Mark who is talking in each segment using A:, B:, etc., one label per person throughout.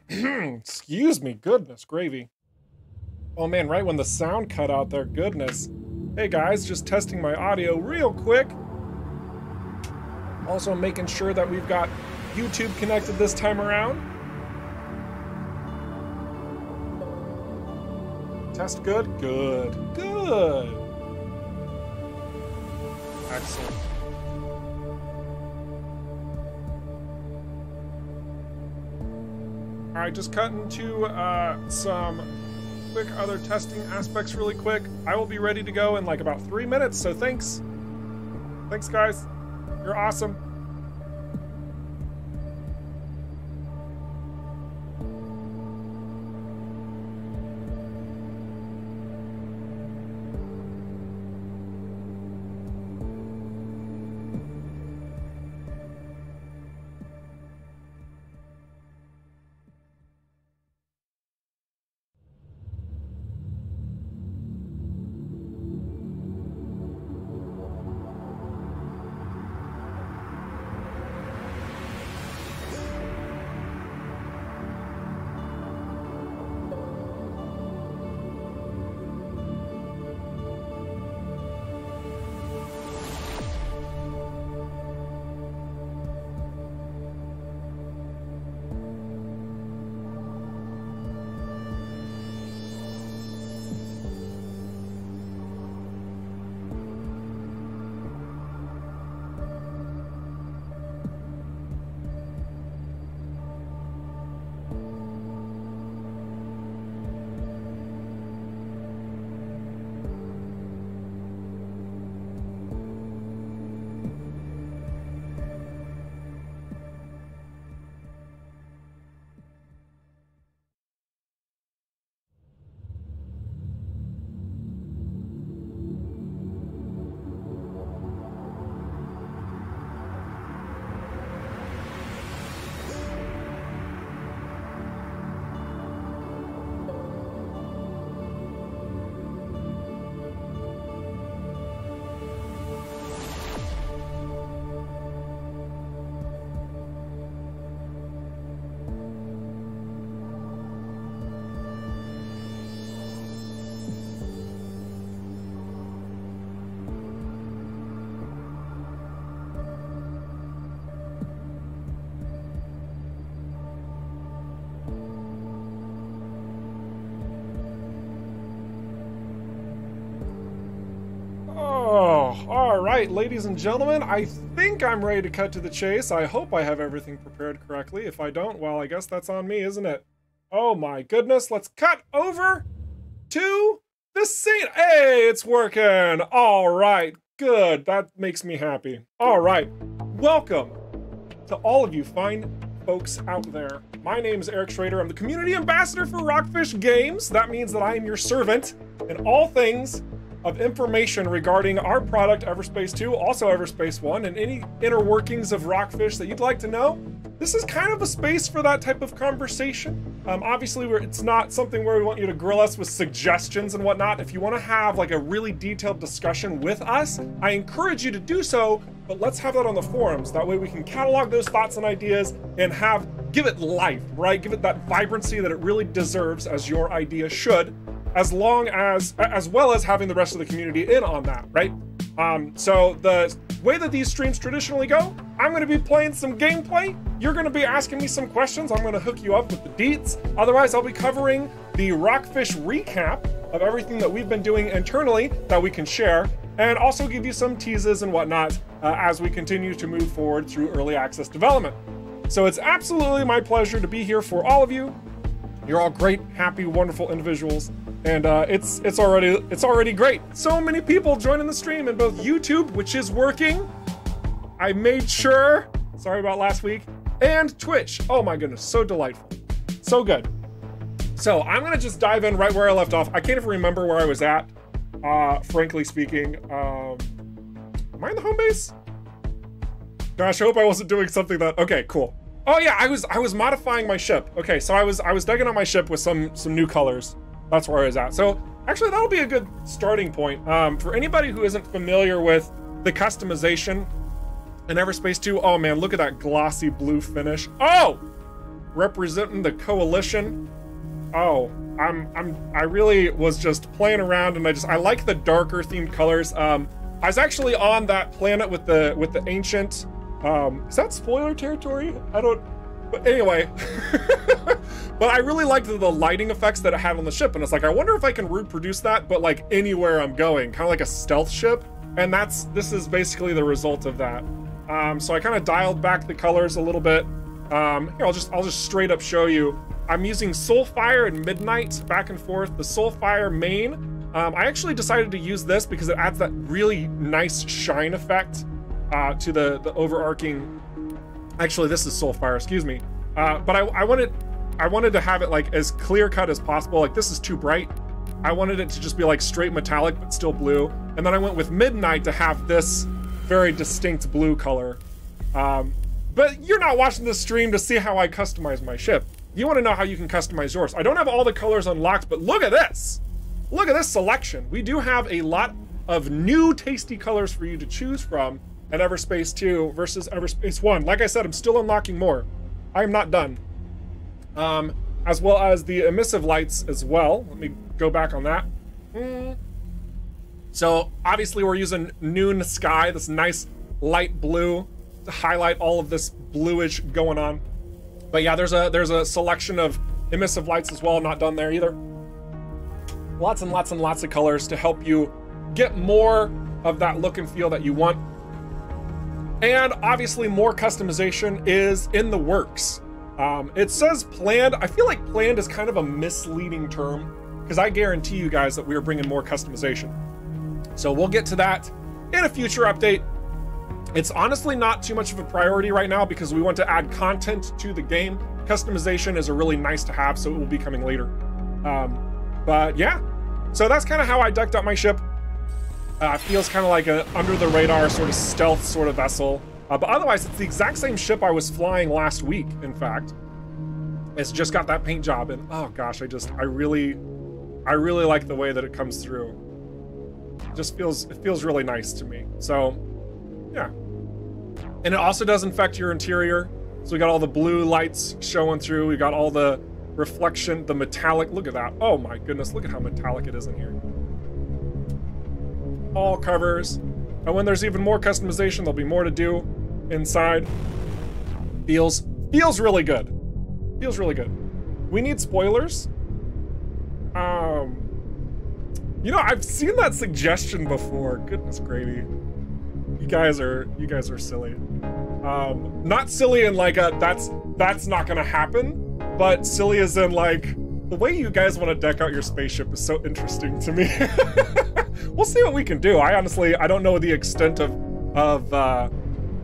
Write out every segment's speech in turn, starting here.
A: Excuse me, goodness gravy. Oh man, right when the sound cut out there, goodness. Hey guys, just testing my audio real quick. Also making sure that we've got YouTube connected this time around. Test good? Good. Good. Excellent. All right, just cut into some quick other testing aspects really quick. I will be ready to go in like about 3 minutes, so thanks. Thanks, guys. You're awesome. All right, ladies and gentlemen, I think I'm ready to cut to the chase. I hope I have everything prepared correctly. If I don't, well, I guess that's on me, isn't it? Oh my goodness, let's cut over to the scene. Hey, it's working. All right, good. That makes me happy. All right, welcome to all of you fine folks out there. My name is Eric Schrader. I'm the community ambassador for Rockfish Games. That means that I am your servant in all things of information regarding our product, EVERSPACE 2, also EVERSPACE 1, and any inner workings of Rockfish that you'd like to know. This is kind of a space for that type of conversation. Obviously, it's not something where we want you to grill us with suggestions and whatnot. If you want to have like a really detailed discussion with us, I encourage you to do so, but let's have that on the forums. That way we can catalog those thoughts and ideas and give it life, right? Give it that vibrancy that it really deserves, as your idea should, as well as having the rest of the community in on that, right? So the way that these streams traditionally go, I'm going to be playing some gameplay. You're going to be asking me some questions. I'm going to hook you up with the deets. Otherwise, I'll be covering the Rockfish recap of everything that we've been doing internally that we can share, and also give you some teases and whatnot as we continue to move forward through early access development. So it's absolutely my pleasure to be here for all of you. You're all great, happy, wonderful individuals. And it's already great. So many people joining the stream in both YouTube, which is working. I made sure, sorry about last week, and Twitch. Oh my goodness, so delightful. So good. So I'm gonna just dive in right where I left off. I can't even remember where I was at, frankly speaking. Am I in the home base? Gosh, I hope I wasn't doing something that, okay, cool. Oh yeah, I was modifying my ship. Okay, so I was digging on my ship with some new colors. That's where I was at. So actually that'll be a good starting point. For anybody who isn't familiar with the customization in EVERSPACE 2, oh man, look at that glossy blue finish. Oh, representing the coalition. Oh, I really was just playing around, and I like the darker themed colors. I was actually on that planet with the ancient, is that spoiler territory? I don't, but anyway. But I really liked the lighting effects that it had on the ship, and it's like, I wonder if I can reproduce that, but like anywhere I'm going, kind of like a stealth ship. And this is basically the result of that. So I kind of dialed back the colors a little bit. Here, I'll just straight up show you. I'm using Soulfire and Midnight back and forth. The Soulfire main, I actually decided to use this because it adds that really nice shine effect to the overarching. Actually, this is Soulfire, excuse me. But I wanted to have it like as clear cut as possible. Like, this is too bright. I wanted it to just be like straight metallic, but still blue. And then I went with Midnight to have this very distinct blue color. But you're not watching this stream to see how I customize my ship. You want to know how you can customize yours. I don't have all the colors unlocked, but look at this. Look at this selection. We do have a lot of new tasty colors for you to choose from in EverSpace 2 versus EverSpace 1. Like I said, I'm still unlocking more. I am not done. As well as the emissive lights as well. Let me go back on that. So obviously we're using Noon Sky, this nice light blue to highlight all of this bluish going on. But yeah, there's a selection of emissive lights as well, not done there either. Lots and lots and lots of colors to help you get more of that look and feel that you want. And obviously more customization is in the works. It says planned. I feel like planned is kind of a misleading term because I guarantee you guys that we are bringing more customization. So we'll get to that in a future update. It's honestly not too much of a priority right now because we want to add content to the game. Customization is a really nice to have, so it will be coming later. But yeah, so that's kind of how I decked up my ship. Feels kind of like a under the radar sort of stealth sort of vessel. But otherwise, it's the exact same ship I was flying last week, in fact. It's just got that paint job, and oh gosh, I really like the way that it comes through. It feels really nice to me. So, yeah. And it also does infect your interior. So we got all the blue lights showing through. We got all the reflection, the metallic. Look at that. Oh my goodness, look at how metallic it is in here. All covers. And when there's even more customization, there'll be more to do inside. Feels really good. Feels really good. We need spoilers. You know, I've seen that suggestion before. Goodness gravy. You guys are silly. Not silly in like a that's not gonna happen, but silly as in like the way you guys want to deck out your spaceship is so interesting to me. We'll see what we can do. I don't know the extent of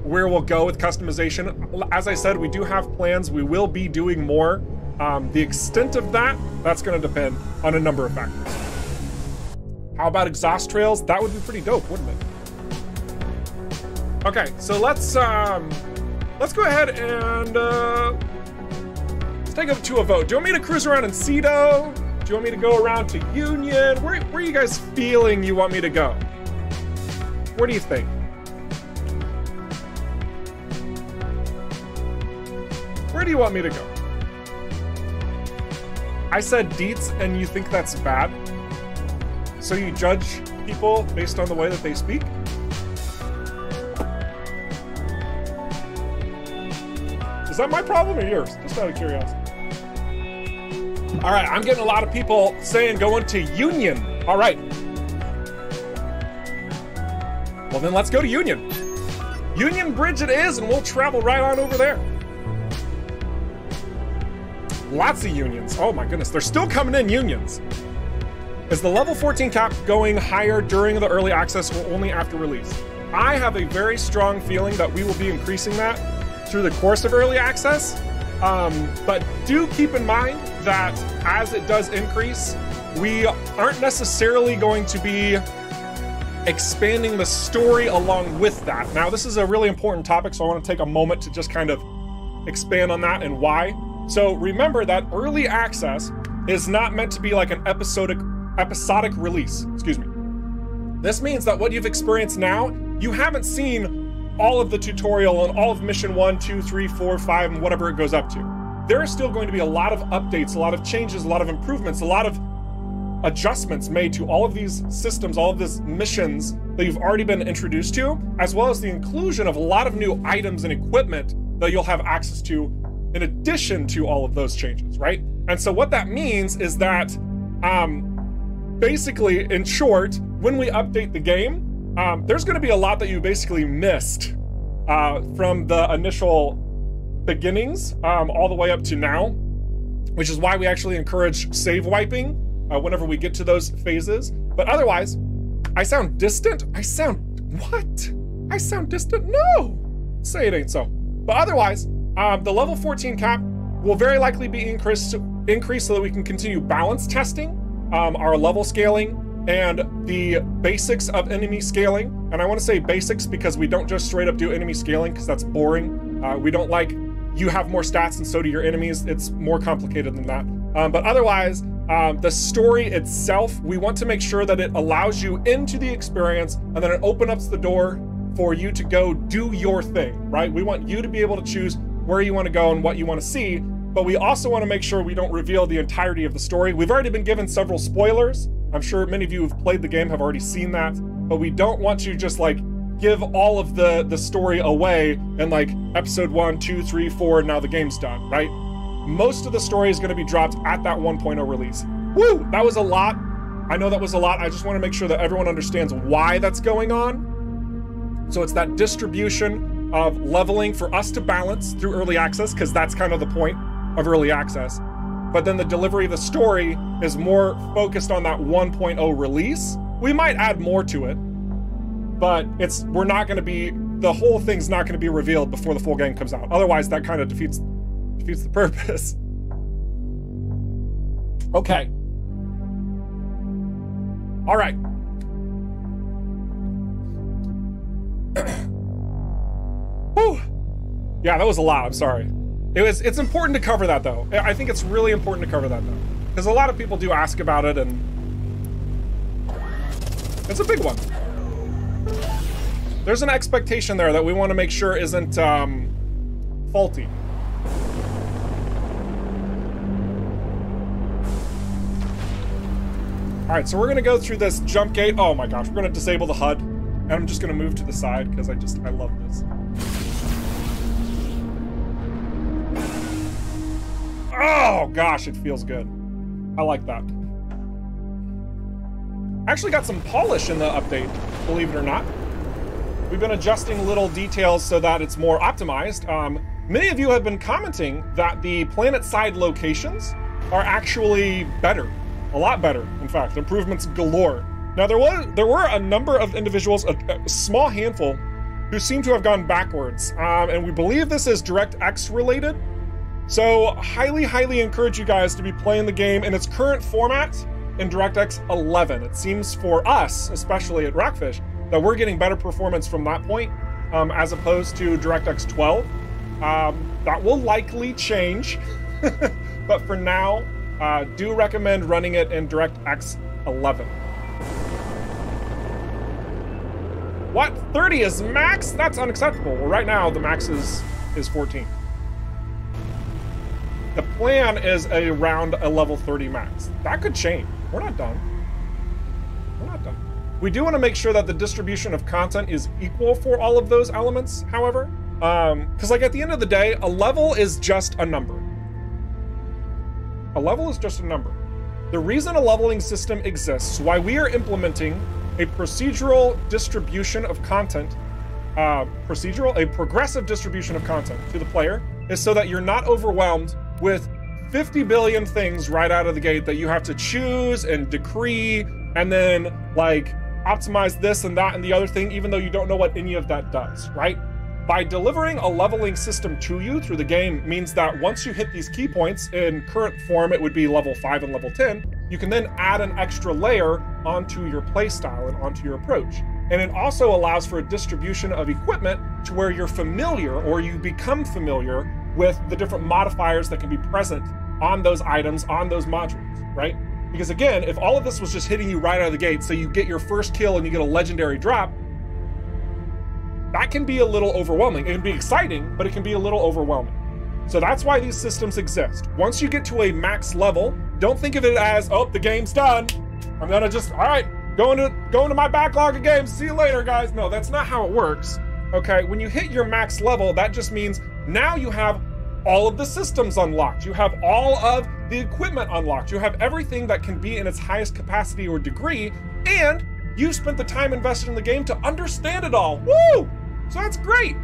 A: where we'll go with customization. As I said, we do have plans. We will be doing more. The extent of that's going to depend on a number of factors. How about exhaust trails? That would be pretty dope, wouldn't it? Okay, so let's go ahead and let's take it to a vote. Do you want me to cruise around in Cedo? Do you want me to go around to Union? Where are you guys feeling you want me to go? Where do you think? Where do you want me to go? I said deets and you think that's bad? So you judge people based on the way that they speak? Is that my problem or yours? Just out of curiosity. All right, I'm getting a lot of people saying going to Union. All right. Well, then let's go to Union. Union Bridge it is, and we'll travel right on over there. Lots of unions. Oh my goodness, they're still coming in unions. Is the level 14 cap going higher during the early access or only after release? I have a very strong feeling that we will be increasing that through the course of early access. But do keep in mind that as it does increase, we aren't necessarily going to be expanding the story along with that. Now, this is a really important topic, so I want to take a moment to just kind of expand on that and why. So remember that early access is not meant to be like an episodic release, excuse me. This means that what you've experienced now, you haven't seen all of the tutorial on all of mission 1, 2, 3, 4, 5, and whatever it goes up to. there are still going to be a lot of updates, a lot of changes, a lot of improvements, a lot of adjustments made to all of these systems, all of these missions that you've already been introduced to, as well as the inclusion of a lot of new items and equipment that you'll have access to in addition to all of those changes, right? And so what that means is that basically, in short, when we update the game, there's going to be a lot that you basically missed from the initial beginnings all the way up to now, which is why we actually encourage save wiping whenever we get to those phases. But otherwise, I sound distant? I sound what? I sound distant? No! Say it ain't so. But otherwise, the level 14 cap will very likely be increased so that we can continue balance testing, our level scaling, and the basics of enemy scaling. And I want to say basics because we don't just straight up do enemy scaling because that's boring. We don't like you have more stats and so do your enemies. It's more complicated than that. But otherwise, the story itself, we want to make sure that it allows you into the experience and then it opens up the door for you to go do your thing, right? We want you to be able to choose where you want to go and what you want to see, but we also want to make sure we don't reveal the entirety of the story. We've already been given several spoilers. I'm sure many of you who've played the game have already seen that, but we don't want you just like give all of the story away in like episode 1, 2, 3, 4, and now the game's done, right? Most of the story is going to be dropped at that 1.0 release. Woo! That was a lot. I know that was a lot. I just want to make sure that everyone understands why that's going on. So it's that distribution of leveling for us to balance through early access, because that's kind of the point of early access. But then the delivery of the story is more focused on that 1.0 release. We might add more to it, but we're not going to be, the whole thing's not going to be revealed before the full game comes out. Otherwise, that kind of defeats the purpose. Okay. All right. Whew. Yeah, that was a lot. I'm sorry. It's important to cover that though. I think it's really important to cover that though, because a lot of people do ask about it, and it's a big one. There's an expectation there that we want to make sure isn't faulty. All right, so we're gonna go through this jump gate. Oh my gosh, we're gonna disable the HUD, and I'm just gonna move to the side because I love this. Oh gosh, it feels good. I like that. I actually got some polish in the update, believe it or not. We've been adjusting little details so that it's more optimized. Many of you have been commenting that the planet side locations are actually better. A lot better, in fact, improvements galore. Now there were a number of individuals, a small handful, who seem to have gone backwards, and we believe this is DirectX related. So highly encourage you guys to be playing the game in its current format in DirectX 11. It seems for us, especially at Rockfish, that we're getting better performance from that point, as opposed to DirectX 12. That will likely change, but for now, do recommend running it in DirectX 11. What? 30 is max? That's unacceptable. Well, right now, the max is 14. The plan is around a level 30 max. That could change. We're not done. We're not done. We do want to make sure that the distribution of content is equal for all of those elements, however. Because like at the end of the day, a level is just a number. A level is just a number. The reason a leveling system exists, why we are implementing a procedural distribution of content, a progressive distribution of content to the player, is so that you're not overwhelmed with 50 billion things right out of the gate that you have to choose and decree and then like optimize this and that and the other thing, even though you don't know what any of that does, right? By delivering a leveling system to you through the game means that once you hit these key points, in current form it would be level 5 and level 10, you can then add an extra layer onto your playstyle and onto your approach. And it also allows for a distribution of equipment to where you're familiar, or you become familiar with the different modifiers that can be present on those items, on those modules, right? Because again, if all of this was just hitting you right out of the gate, so you get your first kill and you get a legendary drop, that can be a little overwhelming. It can be exciting, but it can be a little overwhelming. So that's why these systems exist. Once you get to a max level, don't think of it as, oh, the game's done. I'm gonna just, all right, going to my backlog of games. See you later, guys. No, that's not how it works. Okay, when you hit your max level, that just means now you have all of the systems unlocked. You have all of the equipment unlocked. You have everything that can be in its highest capacity or degree, and you've spent the time invested in the game to understand it all. Woo! So that's great.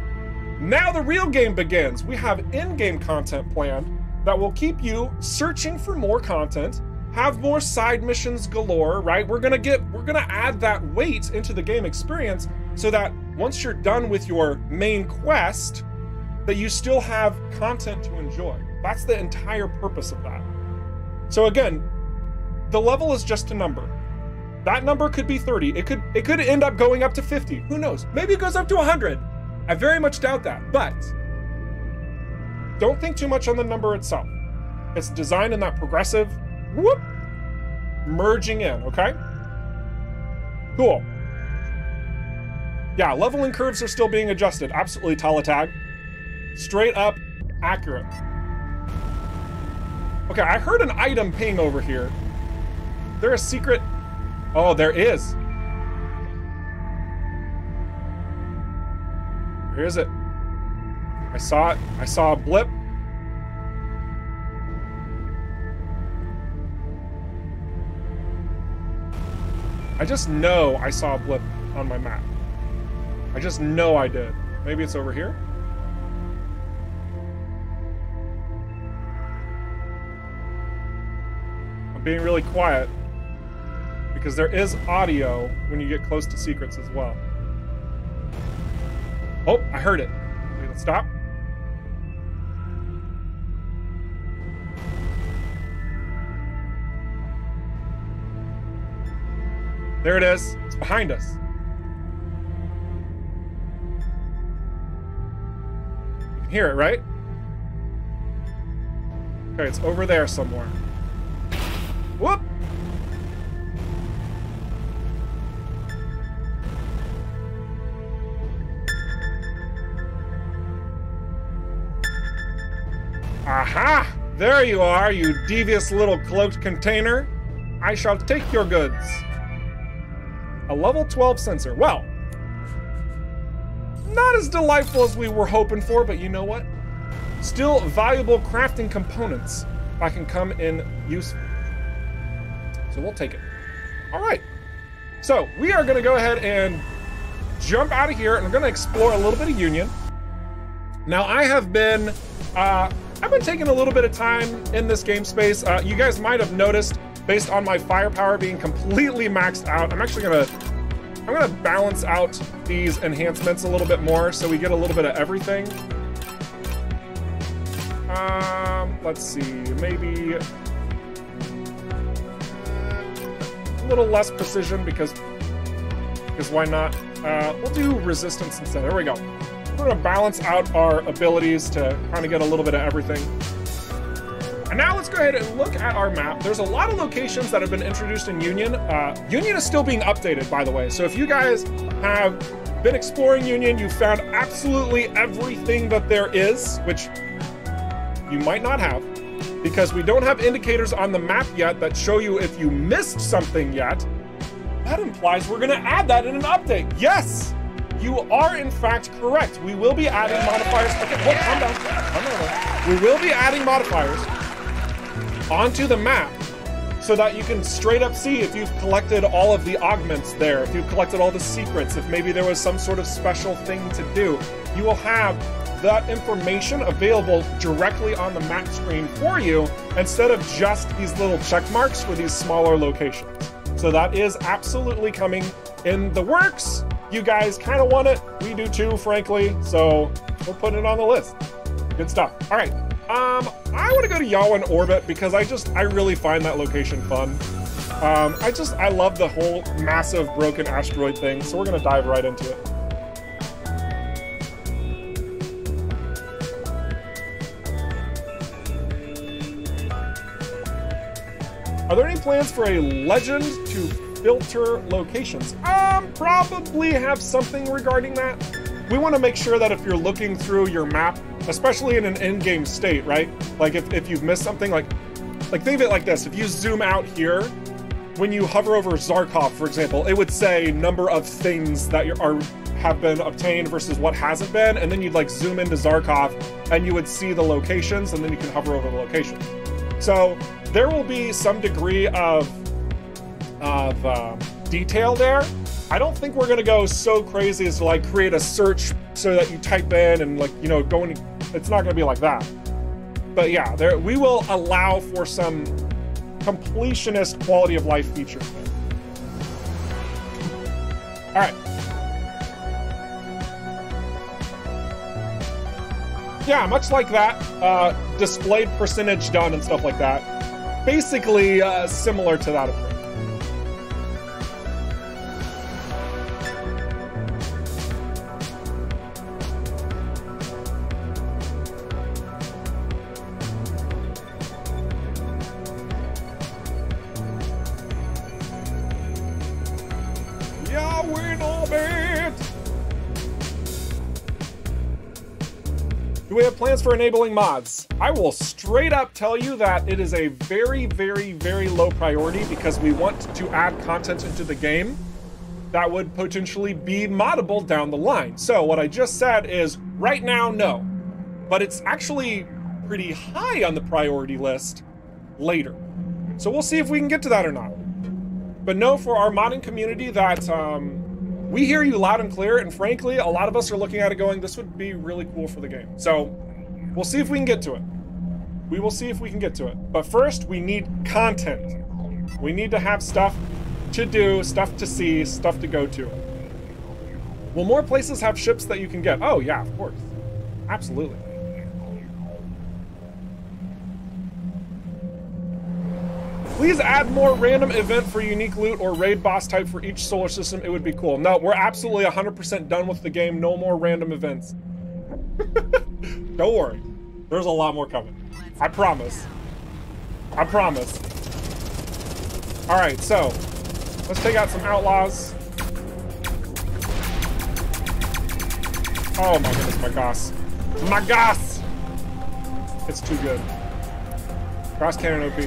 A: Now the real game begins. We have in-game content planned that will keep you searching for more content, have more side missions galore, right? We're gonna add that weight into the game experience so that once you're done with your main quest, that you still have content to enjoy. That's the entire purpose of that. So again, the level is just a number. That number could be 30. It could end up going up to 50. Who knows? Maybe it goes up to 100. I very much doubt that, but don't think too much on the number itself. It's designed in that progressive, whoop, merging in, okay? Cool. Yeah, leveling curves are still being adjusted. Absolutely, Talatag. Straight up accurate. Okay, I heard an item ping over here. Is there a secret? Oh, there is. Where is it? I saw it. I saw a blip. I just know I saw a blip on my map. I just know I did. Maybe it's over here? I'm being really quiet because there is audio when you get close to secrets as well. Oh, I heard it. Wait, let's stop. There it is. It's behind us. You can hear it, right? Okay, it's over there somewhere. Whoop! Aha! There you are, you devious little cloaked container. I shall take your goods. A level 12 sensor. Well, not as delightful as we were hoping for, but you know what? Still valuable crafting components that can come in useful. So we'll take it. All right. So we are going to go ahead and jump out of here, and we're going to explore a little bit of Union. Now, I've been taking a little bit of time in this game space. You guys might have noticed, based on my firepower being completely maxed out, I'm gonna balance out these enhancements a little bit more so we get a little bit of everything. Let's see, maybe a little less precision because why not? We'll do resistance instead. There we go. We're gonna balance out our abilities to kind of get a little bit of everything. And now let's go ahead and look at our map. There's a lot of locations that have been introduced in Union. Union is still being updated, by the way. So if you guys have been exploring Union, you've found absolutely everything that there is, which you might not have, because we don't have indicators on the map yet that show you if you missed something yet. That implies we're gonna add that in an update. Yes, you are in fact correct. We will be adding modifiers. Okay, whoa, calm down. Calm down. We will be adding modifiers onto the map so that you can straight up see if you've collected all of the augments there, if you've collected all the secrets, if maybe there was some sort of special thing to do. You will have that information available directly on the map screen for you instead of just these little check marks for these smaller locations. So that is absolutely coming in the works. You guys kind of want it. We do too, frankly. So we'll put it on the list. Good stuff. All right. I want to go to Yawan Orbit because I really find that location fun. I love the whole massive broken asteroid thing, so we're gonna dive right into it. Are there any plans for a legend to filter locations? Probably have something regarding that. We want to make sure that if you're looking through your map especially in an in-game state, right? Like if you've missed something, like think of it like this. If you zoom out here, when you hover over Zarkov, for example, it would say number of things that have been obtained versus what hasn't been, and then you'd like zoom into Zarkov and you would see the locations, and then you can hover over the locations. So there will be some degree of detail there. I don't think we're gonna go so crazy as to like create a search so that you type in and like, you know, it's not gonna be like that. But yeah, we will allow for some completionist quality of life features there. All right. Yeah, much like that, displayed percentage done and stuff like that. Basically similar to that approach. Do we have plans for enabling mods? I will straight up tell you that it is a very, very, very low priority because we want to add content into the game that would potentially be moddable down the line. So what I just said is right now, no, but it's actually pretty high on the priority list later. So we'll see if we can get to that or not. But no, for our modding community, that we hear you loud and clear, and frankly, a lot of us are looking at it going, this would be really cool for the game. So we'll see if we can get to it. We will see if we can get to it. But first, we need content. We need to have stuff to do, stuff to see, stuff to go to. Will more places have ships that you can get? Oh yeah, of course. Absolutely. Please add more random event for unique loot or raid boss type for each solar system. It would be cool. No, we're absolutely 100% done with the game. No more random events. Don't worry. There's a lot more coming. I promise. I promise. All right, so let's take out some outlaws. Oh my goodness, my gosh. My gosh! It's too good. Cross cannon OP.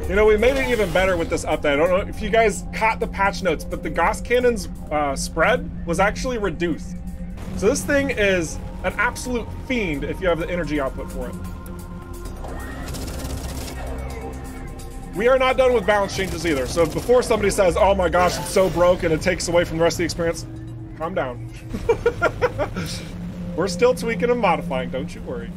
A: You know, we made it even better with this update. I don't know if you guys caught the patch notes, but the Gauss Cannon's spread was actually reduced. So this thing is an absolute fiend if you have the energy output for it. We are not done with balance changes either. So before somebody says, oh my gosh, it's so broke and it takes away from the rest of the experience, calm down. We're still tweaking and modifying, don't you worry.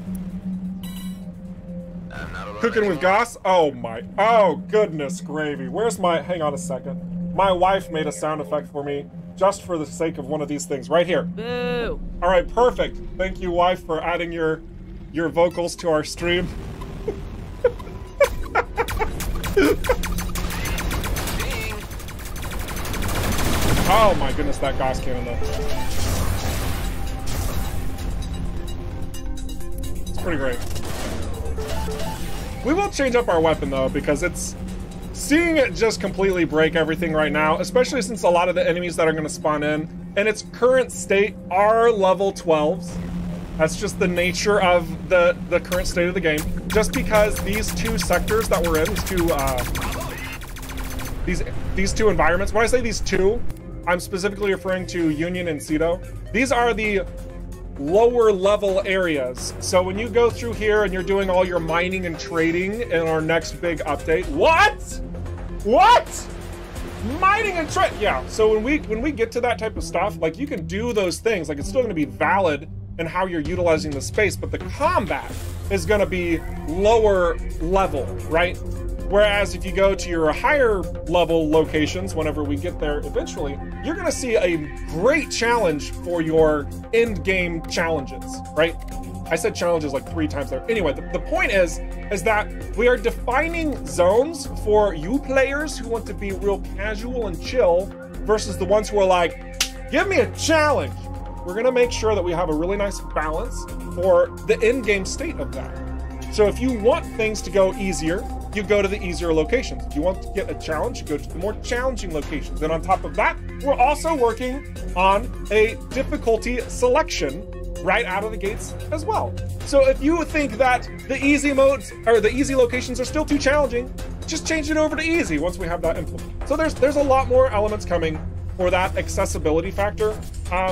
A: Cooking with Goss? Oh my, oh goodness gravy. Where's my, hang on a second. My wife made a sound effect for me just for the sake of one of these things right here.
B: Boo.
A: All right, perfect. Thank you, wife, for adding your vocals to our stream. Oh my goodness, that Goss cannon though. It's pretty great. We will change up our weapon though, because it's seeing it just completely break everything right now, especially since a lot of the enemies that are going to spawn in its current state are level 12s. That's just the nature of the current state of the game. Just because these two sectors that we're in, these two environments, when I say these two, I'm specifically referring to Union and Cedo. These are the lower level areas. So when you go through here and you're doing all your mining and trading in our next big update, what? Mining and trade? Yeah. So when we get to that type of stuff, like you can do those things, like it's still going to be valid in how you're utilizing the space, but the combat is going to be lower level, right? Whereas if you go to your higher level locations, whenever we get there eventually, you're gonna see a great challenge for your end game challenges, right? I said challenges like 3 times there. Anyway, the point is that we are defining zones for you players who want to be real casual and chill versus the ones who are like, give me a challenge. We're gonna make sure that we have a really nice balance for the end game state of that. So if you want things to go easier, you go to the easier locations. If you want to get a challenge, you go to the more challenging locations. And on top of that, we're also working on a difficulty selection right out of the gates as well. So if you think that the easy modes or the easy locations are still too challenging, just change it over to easy once we have that implemented. So there's a lot more elements coming for that accessibility factor,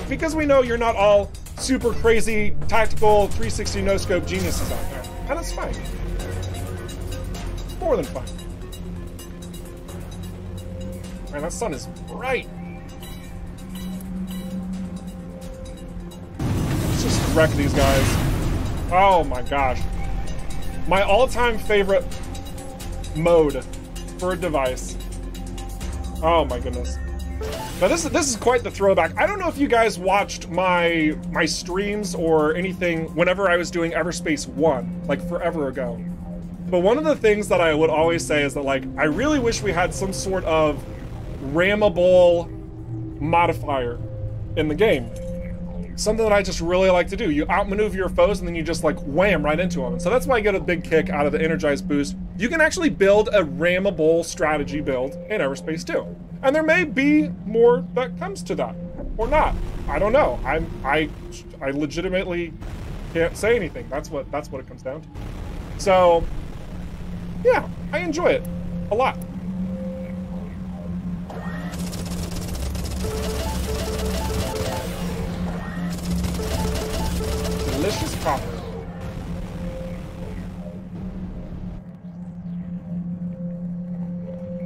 A: because we know you're not all super crazy tactical 360 no scope geniuses out there, and it's fine. More than fine. Man, that sun is bright. Let's just wreck these guys. Oh my gosh. My all-time favorite mode for a device. Oh my goodness. Now this is quite the throwback. I don't know if you guys watched my streams or anything whenever I was doing EVERSPACE 1, like forever ago. But one of the things that I would always say is that, like, I really wish we had some sort of rammable modifier in the game. Something that I just really like to do. You outmaneuver your foes and then you just like wham right into them. And so that's why I get a big kick out of the Energize boost. You can actually build a rammable strategy build in EVERSPACE 2. And there may be more that comes to that, or not. I don't know. I legitimately can't say anything. That's what it comes down to. So yeah, I enjoy it a lot. Delicious copper.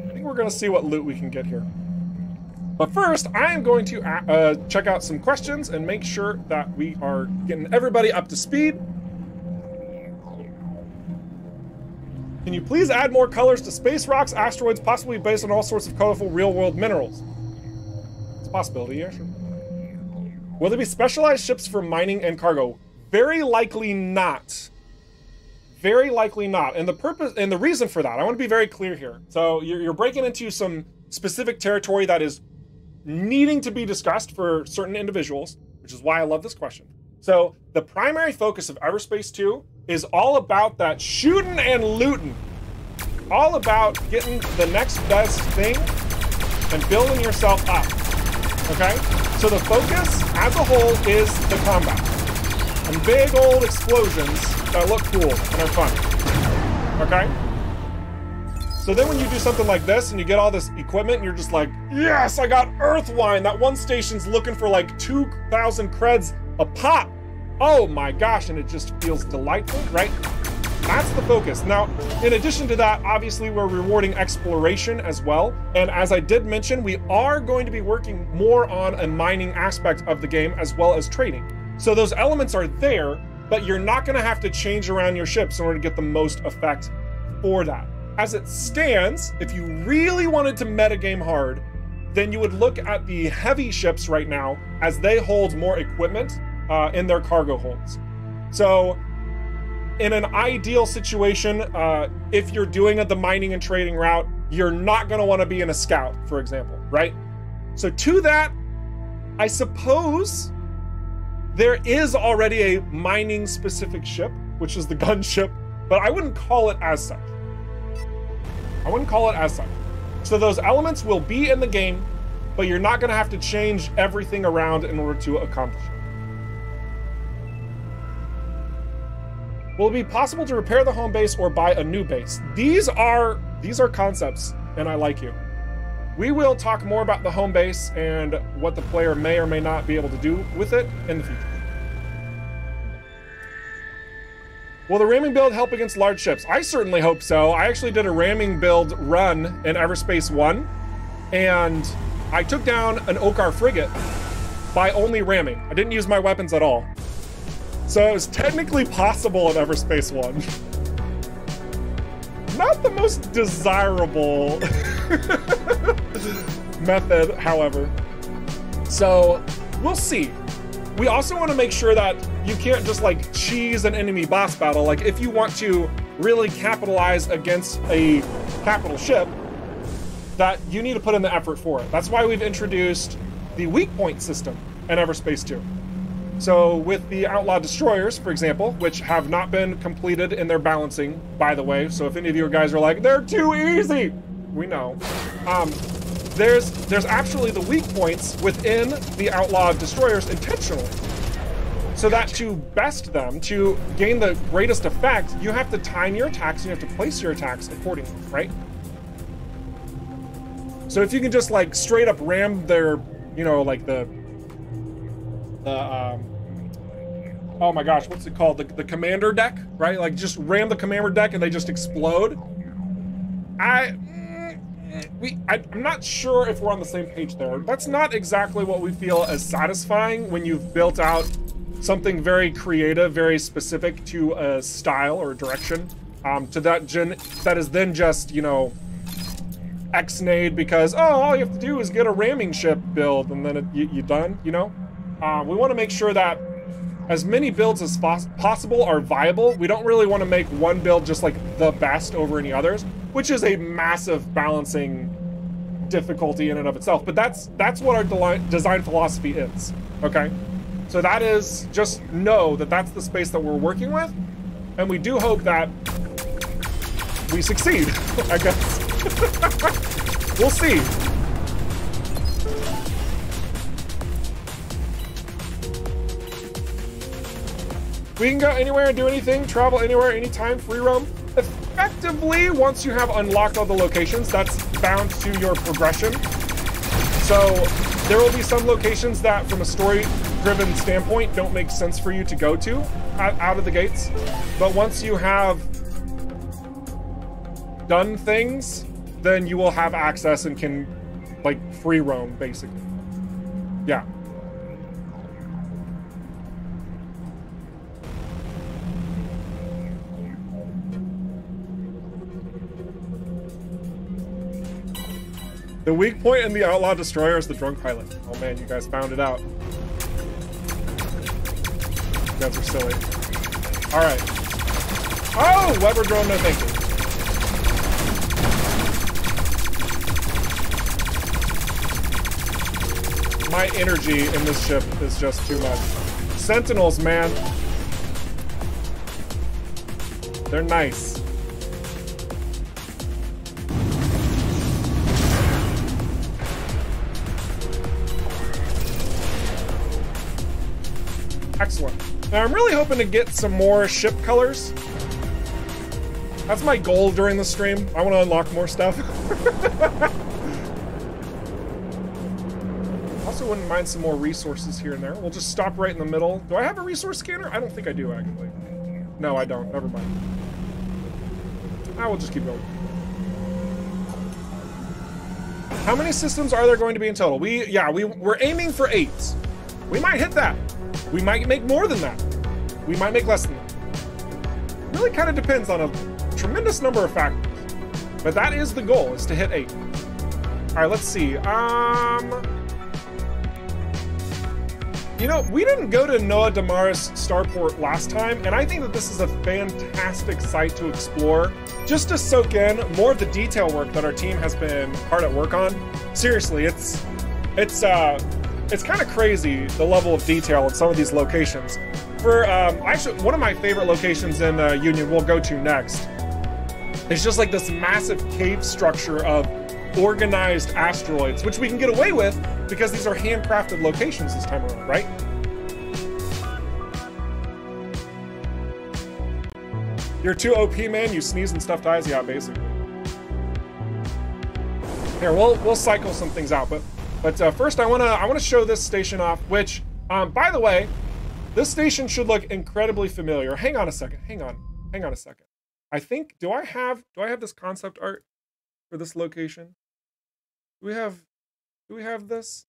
A: I think we're gonna see what loot we can get here. But first, I am going to check out some questions and make sure that we are getting everybody up to speed. Can you please add more colors to space rocks, asteroids, possibly based on all sorts of colorful real-world minerals? It's a possibility, yeah, sure. Will there be specialized ships for mining and cargo? Very likely not. Very likely not. And the purpose and the reason for that, I want to be very clear here. So you're breaking into some specific territory that is needing to be discussed for certain individuals, which is why I love this question. So the primary focus of EVERSPACE 2 is all about that shooting and looting. All about getting the next best thing and building yourself up, okay? So the focus as a whole is the combat. And big old explosions that look cool and are fun, okay? So then when you do something like this and you get all this equipment and you're just like, yes, I got Earthwine. That one station's looking for like 2,000 creds a pop. Oh my gosh, and it just feels delightful, right? That's the focus. Now, in addition to that, obviously we're rewarding exploration as well. And as I did mention, we are going to be working more on a mining aspect of the game as well as trading. So those elements are there, but you're not gonna have to change around your ships in order to get the most effect for that. As it stands, if you really wanted to metagame hard, then you would look at the heavy ships right now as they hold more equipment in their cargo holds. So in an ideal situation, if you're doing the mining and trading route, you're not gonna wanna be in a scout, for example, right? So to that, I suppose there is already a mining specific ship, which is the gunship, but I wouldn't call it as such. I wouldn't call it as such. So those elements will be in the game, but you're not gonna have to change everything around in order to accomplish it. Will it be possible to repair the home base or buy a new base? These are concepts, and I like you. We will talk more about the home base and what the player may or may not be able to do with it in the future. Will the ramming build help against large ships? I certainly hope so. I actually did a ramming build run in EVERSPACE 1, and I took down an Okar frigate by only ramming. I didn't use my weapons at all. So it was technically possible in EVERSPACE 1. Not the most desirable method, however. So we'll see. We also want to make sure that you can't just like cheese an enemy boss battle. Like if you want to really capitalize against a capital ship, that you need to put in the effort for it. That's why we've introduced the weak point system in EVERSPACE 2. So with the Outlaw Destroyers, for example, which have not been completed in their balancing, by the way, so if any of you guys are like, they're too easy, we know. There's actually the weak points within the Outlaw Destroyers intentionally. so that to best them, to gain the greatest effect, you have to time your attacks and you have to place your attacks accordingly, right? So if you can just like straight up ram their, you know, like the oh my gosh, what's it called? The commander deck, right? Like just ram the commander deck and they just explode. I'm not sure if we're on the same page there. That's not exactly what we feel as satisfying when you've built out something very creative, very specific to a style or a direction, to that is then just, you know, X-nayed because, oh, all you have to do is get a ramming ship build and then you're done, you know? We want to make sure that as many builds as possible are viable. We don't really want to make one build just like the best over any others, which is a massive balancing difficulty in and of itself. But that's what our design philosophy is, okay? So that is, just know that that's the space that we're working with, and we do hope that we succeed, I guess. We'll see. We can go anywhere and do anything, travel anywhere, anytime, free roam. Effectively, once you have unlocked all the locations, that's bound to your progression. So there will be some locations that, from a story-driven standpoint, don't make sense for you to go to out of the gates. But once you have done things, then you will have access and can, like, free roam, basically. Yeah. The weak point in the Outlaw Destroyer is the drunk pilot. Oh man, you guys found it out. You guys are silly. All right. Oh, Weber drone, no thank you. My energy in this ship is just too much. Sentinels, man. They're nice. Excellent. Now I'm really hoping to get some more ship colors. That's my goal during the stream. I want to unlock more stuff. Also wouldn't mind some more resources here and there. We'll just stop right in the middle. Do I have a resource scanner? I don't think I do, actually. No, I don't. Never mind. I will just keep going. How many systems are there going to be in total? We're aiming for 8. We might hit that. We might make more than that. We might make less than that. It really kind of depends on a tremendous number of factors. But that is the goal, is to hit 8. All right, let's see. You know, we didn't go to Noah Damaris Starport last time, and I think that this is a fantastic site to explore, just to soak in more of the detail work that our team has been hard at work on. Seriously, it's kind of crazy, the level of detail in some of these locations. For actually, one of my favorite locations in Union we'll go to next. It's just like this massive cave structure of organized asteroids, which we can get away with because these are handcrafted locations this time around, right? You're too OP, man. You sneeze and stuff dies. Yeah, basically. Here, we'll cycle some things out, but first I wanna show this station off. Which, by the way, this station should look incredibly familiar. Hang on a second. Hang on a second. I think do I have this concept art for this location? Do we have this?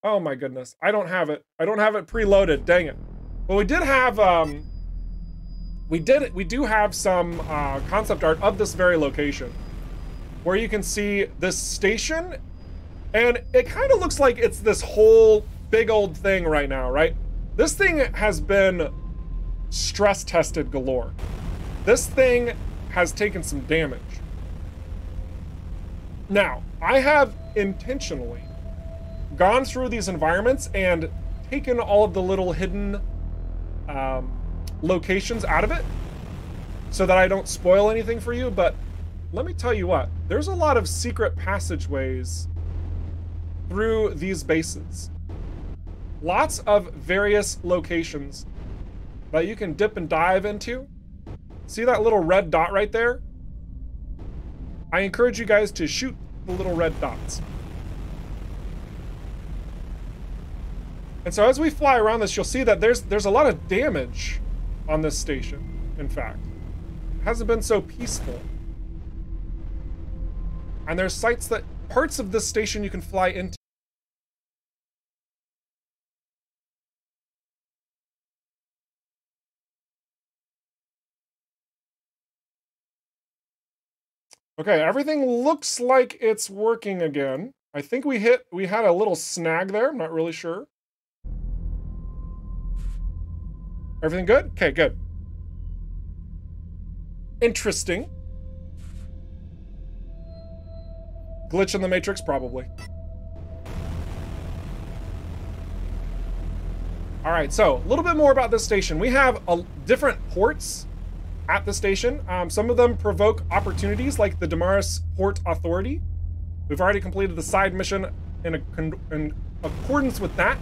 A: Oh my goodness, I don't have it. I don't have it preloaded. Dang it. Well, we did have we do have some concept art of this very location, where you can see this station, and it kind of looks like it's this whole big old thing right now, right? This thing has been stress tested galore. This thing has taken some damage. Now, I have intentionally gone through these environments and taken all of the little hidden locations out of it so that I don't spoil anything for you, but let me tell you what, there's a lot of secret passageways through these bases. Lots of various locations that you can dip and dive into. See that little red dot right there? I encourage you guys to shoot the little red dots. And so as we fly around this, you'll see that there's a lot of damage on this station, in fact. It hasn't been so peaceful. And there's sites that, parts of this station you can fly into. Okay, everything looks like it's working again. I think we had a little snag there, I'm not really sure. Everything good? Okay, good. Interesting. Glitch in the Matrix, probably. All right, so a little bit more about this station. We have different ports at the station. Some of them provoke opportunities, like the Damaris Port Authority. We've already completed the side mission in accordance with that.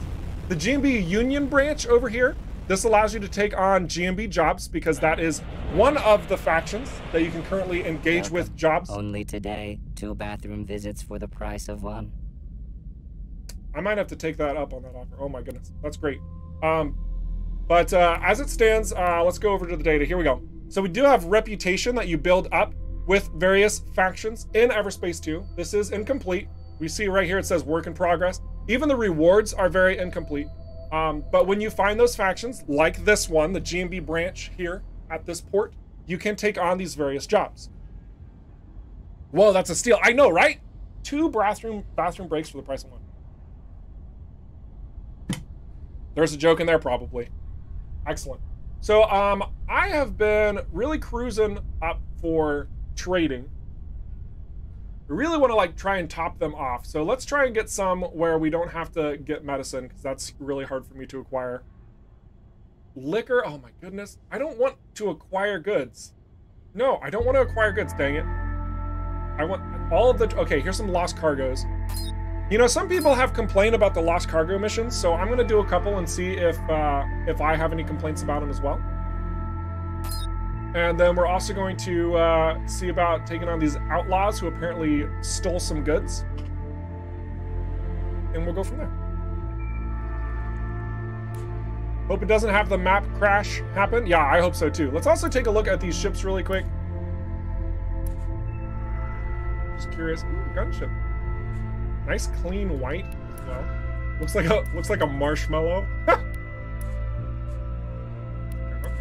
A: The GMB Union branch over here, this allows you to take on GMB jobs because that is one of the factions that you can currently engage with jobs.
B: Only today, 2 bathroom visits for the price of 1.
A: I might have to take that up on that offer. Oh my goodness, that's great. But as it stands, let's go over to the data. Here we go. So we do have reputation that you build up with various factions in EverSpace 2. This is incomplete. We see right here it says work in progress. Even the rewards are very incomplete. But when you find those factions, like this one, the GMB branch here at this port, you can take on these various jobs. Whoa, that's a steal. I know, right? 2 bathroom breaks for the price of 1. There's a joke in there, probably. Excellent. So, I have been really cruising up for trading. I really want to like try and top them off. So let's try and get some where we don't have to get medicine, because that's really hard for me to acquire. Liquor, oh my goodness. I don't want to acquire goods. No, I don't want to acquire goods, dang it. I want all of the, okay, here's some lost cargoes. You know, some people have complained about the lost cargo missions, so I'm gonna do a couple and see if I have any complaints about them as well. And then we're also going to see about taking on these outlaws who apparently stole some goods. And we'll go from there. Hope it doesn't have the map crash happen. Yeah, I hope so too. Let's also take a look at these ships really quick. Just curious. Ooh, gunship. Nice clean white as well. Looks like a marshmallow.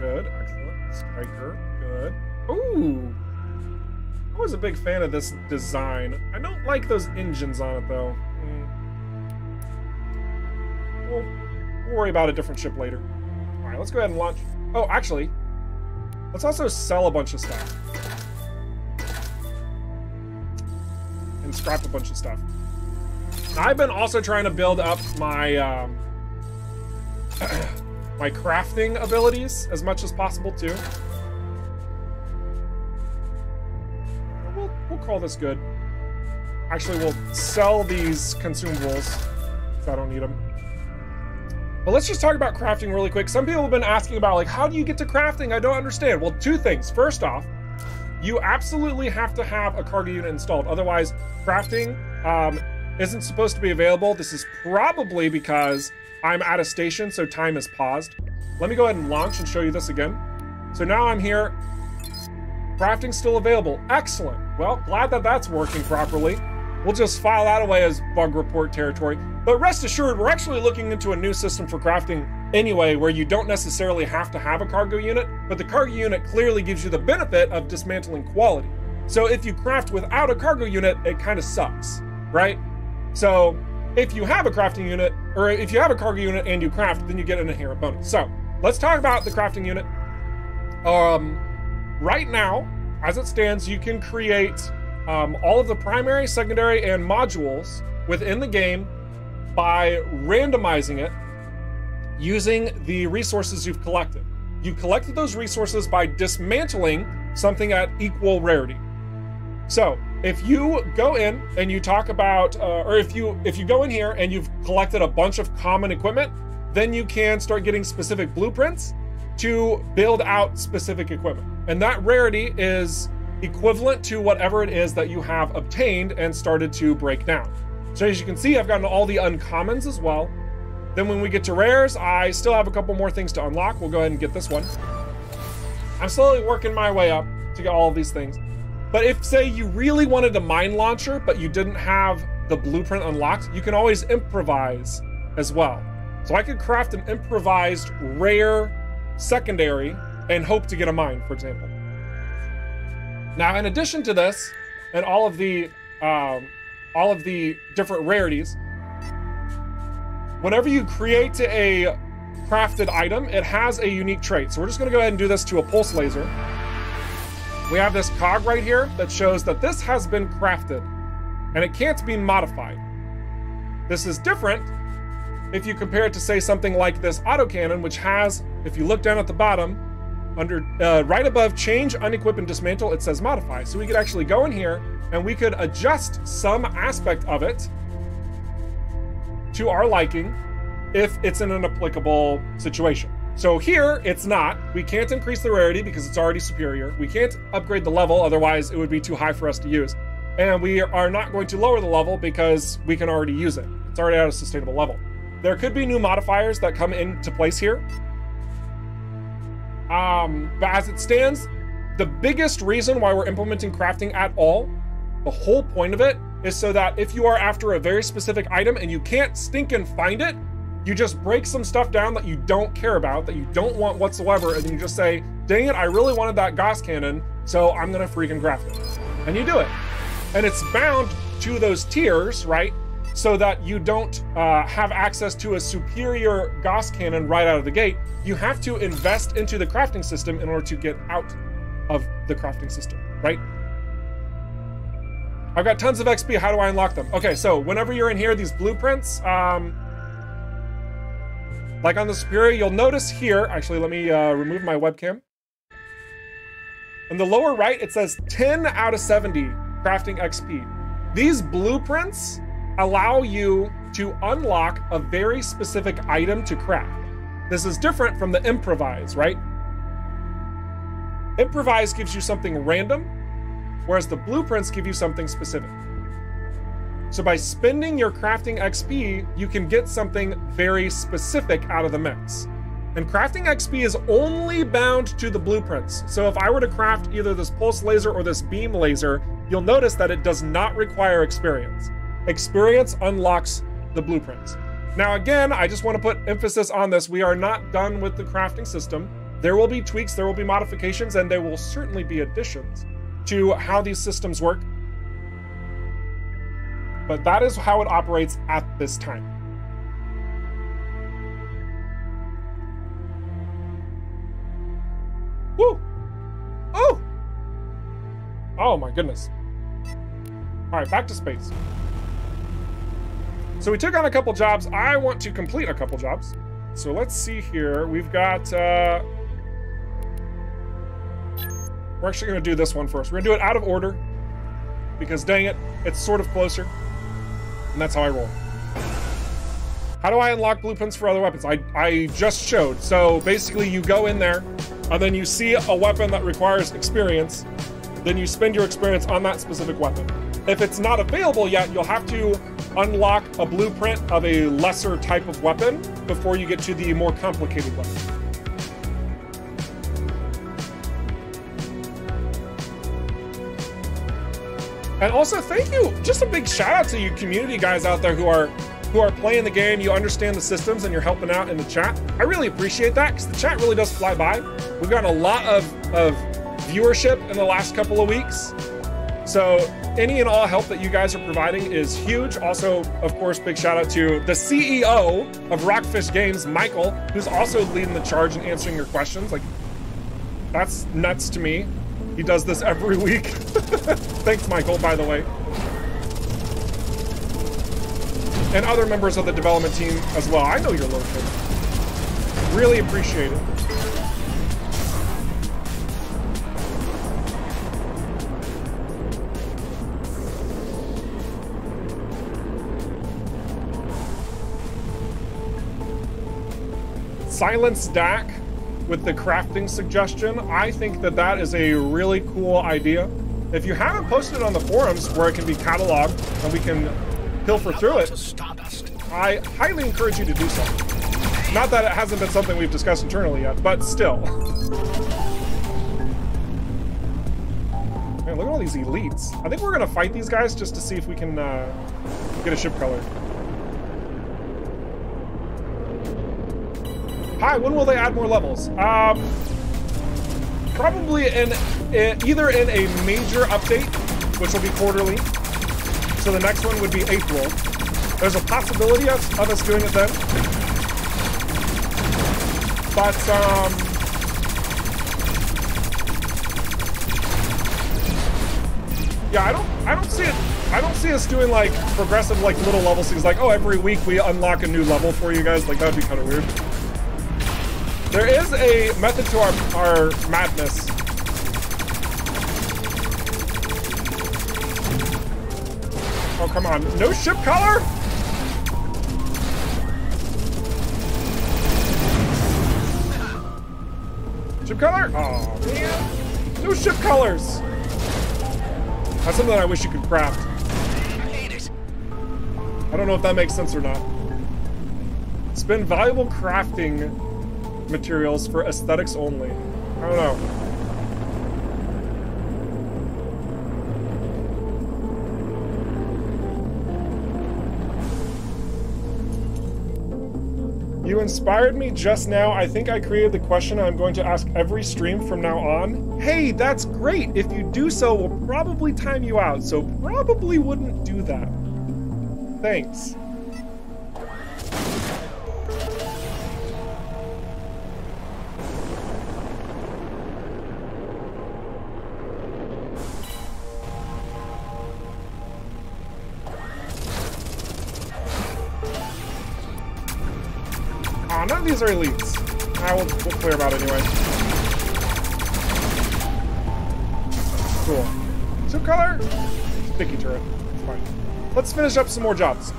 A: Good, excellent. Striker, good. Ooh! I was a big fan of this design. I don't like those engines on it though. We'll worry about a different ship later. Alright, let's go ahead and launch. Oh, actually, let's also sell a bunch of stuff. And scrap a bunch of stuff. I've been also trying to build up my my crafting abilities as much as possible too. We'll call this good. Actually, we'll sell these consumables because I don't need them. But let's just talk about crafting really quick. Some people have been asking about, like, how do you get to crafting? I don't understand. Well, 2 things. First off, you absolutely have to have a cargo unit installed. Otherwise, crafting isn't supposed to be available. This is probably because I'm at a station, so time is paused. Let me go ahead and launch and show you this again. So now I'm here. Crafting's still available. Excellent. Well, glad that that's working properly. We'll just file that away as bug report territory. But rest assured, we're actually looking into a new system for crafting anyway, where you don't necessarily have to have a cargo unit, but the cargo unit clearly gives you the benefit of dismantling quality. So if you craft without a cargo unit, it kind of sucks, right? So if you have a crafting unit, or if you have a cargo unit and you craft, then you get an inherent bonus. So let's talk about the crafting unit. Right now, as it stands, you can create all of the primary, secondary, and modules within the game by randomizing it using the resources you've collected. You collected those resources by dismantling something at equal rarity. So if you go in and you talk about, or if you go in here and you've collected a bunch of common equipment, then you can start getting specific blueprints. to build out specific equipment. And that rarity is equivalent to whatever it is that you have obtained and started to break down. So as you can see, I've gotten all the uncommons as well. Then when we get to rares, I still have a couple more things to unlock. We'll go ahead and get this one. I'm slowly working my way up to get all of these things. But if, say, you really wanted a mine launcher, but you didn't have the blueprint unlocked, you can always improvise as well. So I could craft an improvised rare secondary and hope to get a mine, for example. Now, in addition to this, and all of the different rarities, whenever you create a crafted item, it has a unique trait. So we're just gonna go ahead and do this to a pulse laser. We have this cog right here that shows that this has been crafted and it can't be modified. This is different if you compare it to, say, something like this autocannon, which has, if you look down at the bottom, under right above change, unequip, and dismantle, it says modify. So we could actually go in here and we could adjust some aspect of it to our liking if it's in an applicable situation. So here, it's not. We can't increase the rarity because it's already superior. We can't upgrade the level, otherwise it would be too high for us to use. And we are not going to lower the level because we can already use it. It's already at a sustainable level. There could be new modifiers that come into place here. But as it stands, the biggest reason why we're implementing crafting at all, the whole point of it, is so that if you are after a very specific item and you can't stinking find it, you just break some stuff down that you don't care about, that you don't want whatsoever, and then you just say, dang it, I really wanted that Gauss cannon, so I'm gonna freaking craft it. And you do it. And it's bound to those tiers, right? So that you don't have access to a superior Gauss cannon right out of the gate. You have to invest into the crafting system in order to get out of the crafting system, right? I've got tons of XP, how do I unlock them? Okay, so whenever you're in here, these blueprints, like on the superior, you'll notice here, actually let me remove my webcam. In the lower right, it says 10 out of 70 crafting XP. These blueprints allow you to unlock a very specific item to craft. This is different from the improvise, right? Improvise gives you something random, whereas the blueprints give you something specific. So by spending your crafting XP, you can get something very specific out of the mix. And crafting XP is only bound to the blueprints. So if I were to craft either this pulse laser or this beam laser, you'll notice that it does not require experience. Experience unlocks the blueprints. Now again, I just want to put emphasis on this. We are not done with the crafting system. There will be tweaks, there will be modifications, and there will certainly be additions to how these systems work. But that is how it operates at this time. Woo! Oh! Oh my goodness. All right, back to space. So we took on a couple jobs. I want to complete a couple jobs. So let's see here. We've got, we're actually gonna do this one first. We're gonna do it out of order because dang it, it's sort of closer. And that's how I roll. How do I unlock blueprints for other weapons? I just showed. So basically you go in there and then you see a weapon that requires experience. Then you spend your experience on that specific weapon. If it's not available yet, you'll have to unlock a blueprint of a lesser type of weapon before you get to the more complicated weapon. And also, thank you. Just a big shout out to you community guys out there who are playing the game. You understand the systems and you're helping out in the chat. I really appreciate that because the chat really does fly by. We've gotten a lot of viewership in the last couple of weeks. So any and all help that you guys are providing is huge. Also, of course, big shout out to the CEO of Rockfish Games, Michael, who's also leading the charge and answering your questions. Like, that's nuts to me. He does this every week. Thanks, Michael, by the way. And other members of the development team as well. I know your lordship. Really appreciate it. Silence Dak. with the crafting suggestion. I think that that is a really cool idea. If you haven't posted it on the forums where it can be cataloged and we can pilfer through it, I highly encourage you to do so. Not that it hasn't been something we've discussed internally yet, but still. Man, look at all these elites. I think we're gonna fight these guys just to see if we can get a ship color. Hi, when will they add more levels? Probably either in a major update, which will be quarterly. So the next one would be April. There's a possibility of us doing it then. But yeah, I don't see it. I don't see us doing like progressive like little level things like, oh, every week we unlock a new level for you guys. Like, that'd be kind of weird. There is a method to our madness. Oh, come on. No ship color? Ship color? Oh, man. No ship colors. That's something I wish you could craft. I don't know if that makes sense or not. Spend valuable crafting materials for aesthetics only. I don't know. You inspired me just now. I think I created the question I'm going to ask every stream from now on. Hey, that's great. If you do so, we'll probably time you out, so probably wouldn't do that. Thanks. None of these are elites. We'll clear them out anyway. Cool. Ship color? Sticky turret. It's fine. Let's finish up some more jobs.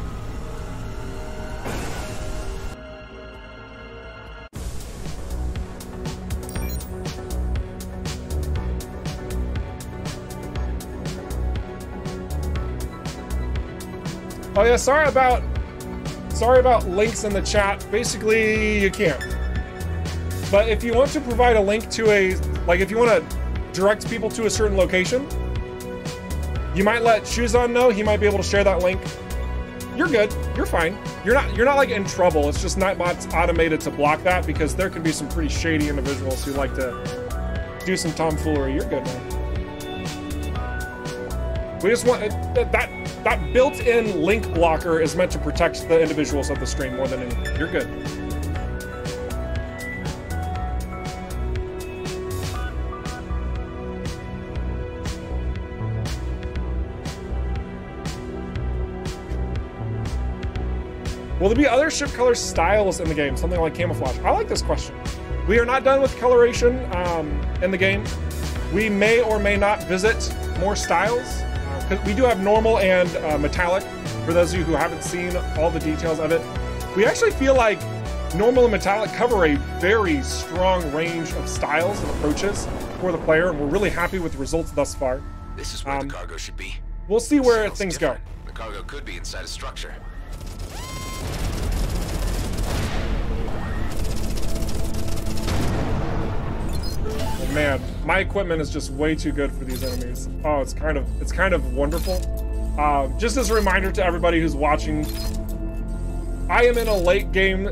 A: Oh yeah, sorry about links in the chat. Basically, you can't. But if you want to provide a link to if you want to direct people to a certain location, you might let Shuzan know. He might be able to share that link. You're good. You're fine. You're not like in trouble. It's just Nightbot's automated to block that because there can be some pretty shady individuals who like to do some tomfoolery. You're good, man. We just want that built-in link blocker is meant to protect the individuals of the stream more than anything. You're good. Will there be other ship color styles in the game? Something like camouflage. I like this question. We are not done with coloration in the game. We may or may not visit more styles. We do have normal and metallic, for those of you who haven't seen all the details of it. We actually feel like normal and metallic cover a very strong range of styles and approaches for the player, and we're really happy with the results thus far.
C: This is where the cargo should be.
A: We'll see where things go.
C: The cargo could be inside a structure.
A: Man, my equipment is just way too good for these enemies. Oh, it's kind of wonderful. Just as a reminder to everybody who's watching, I am in a late game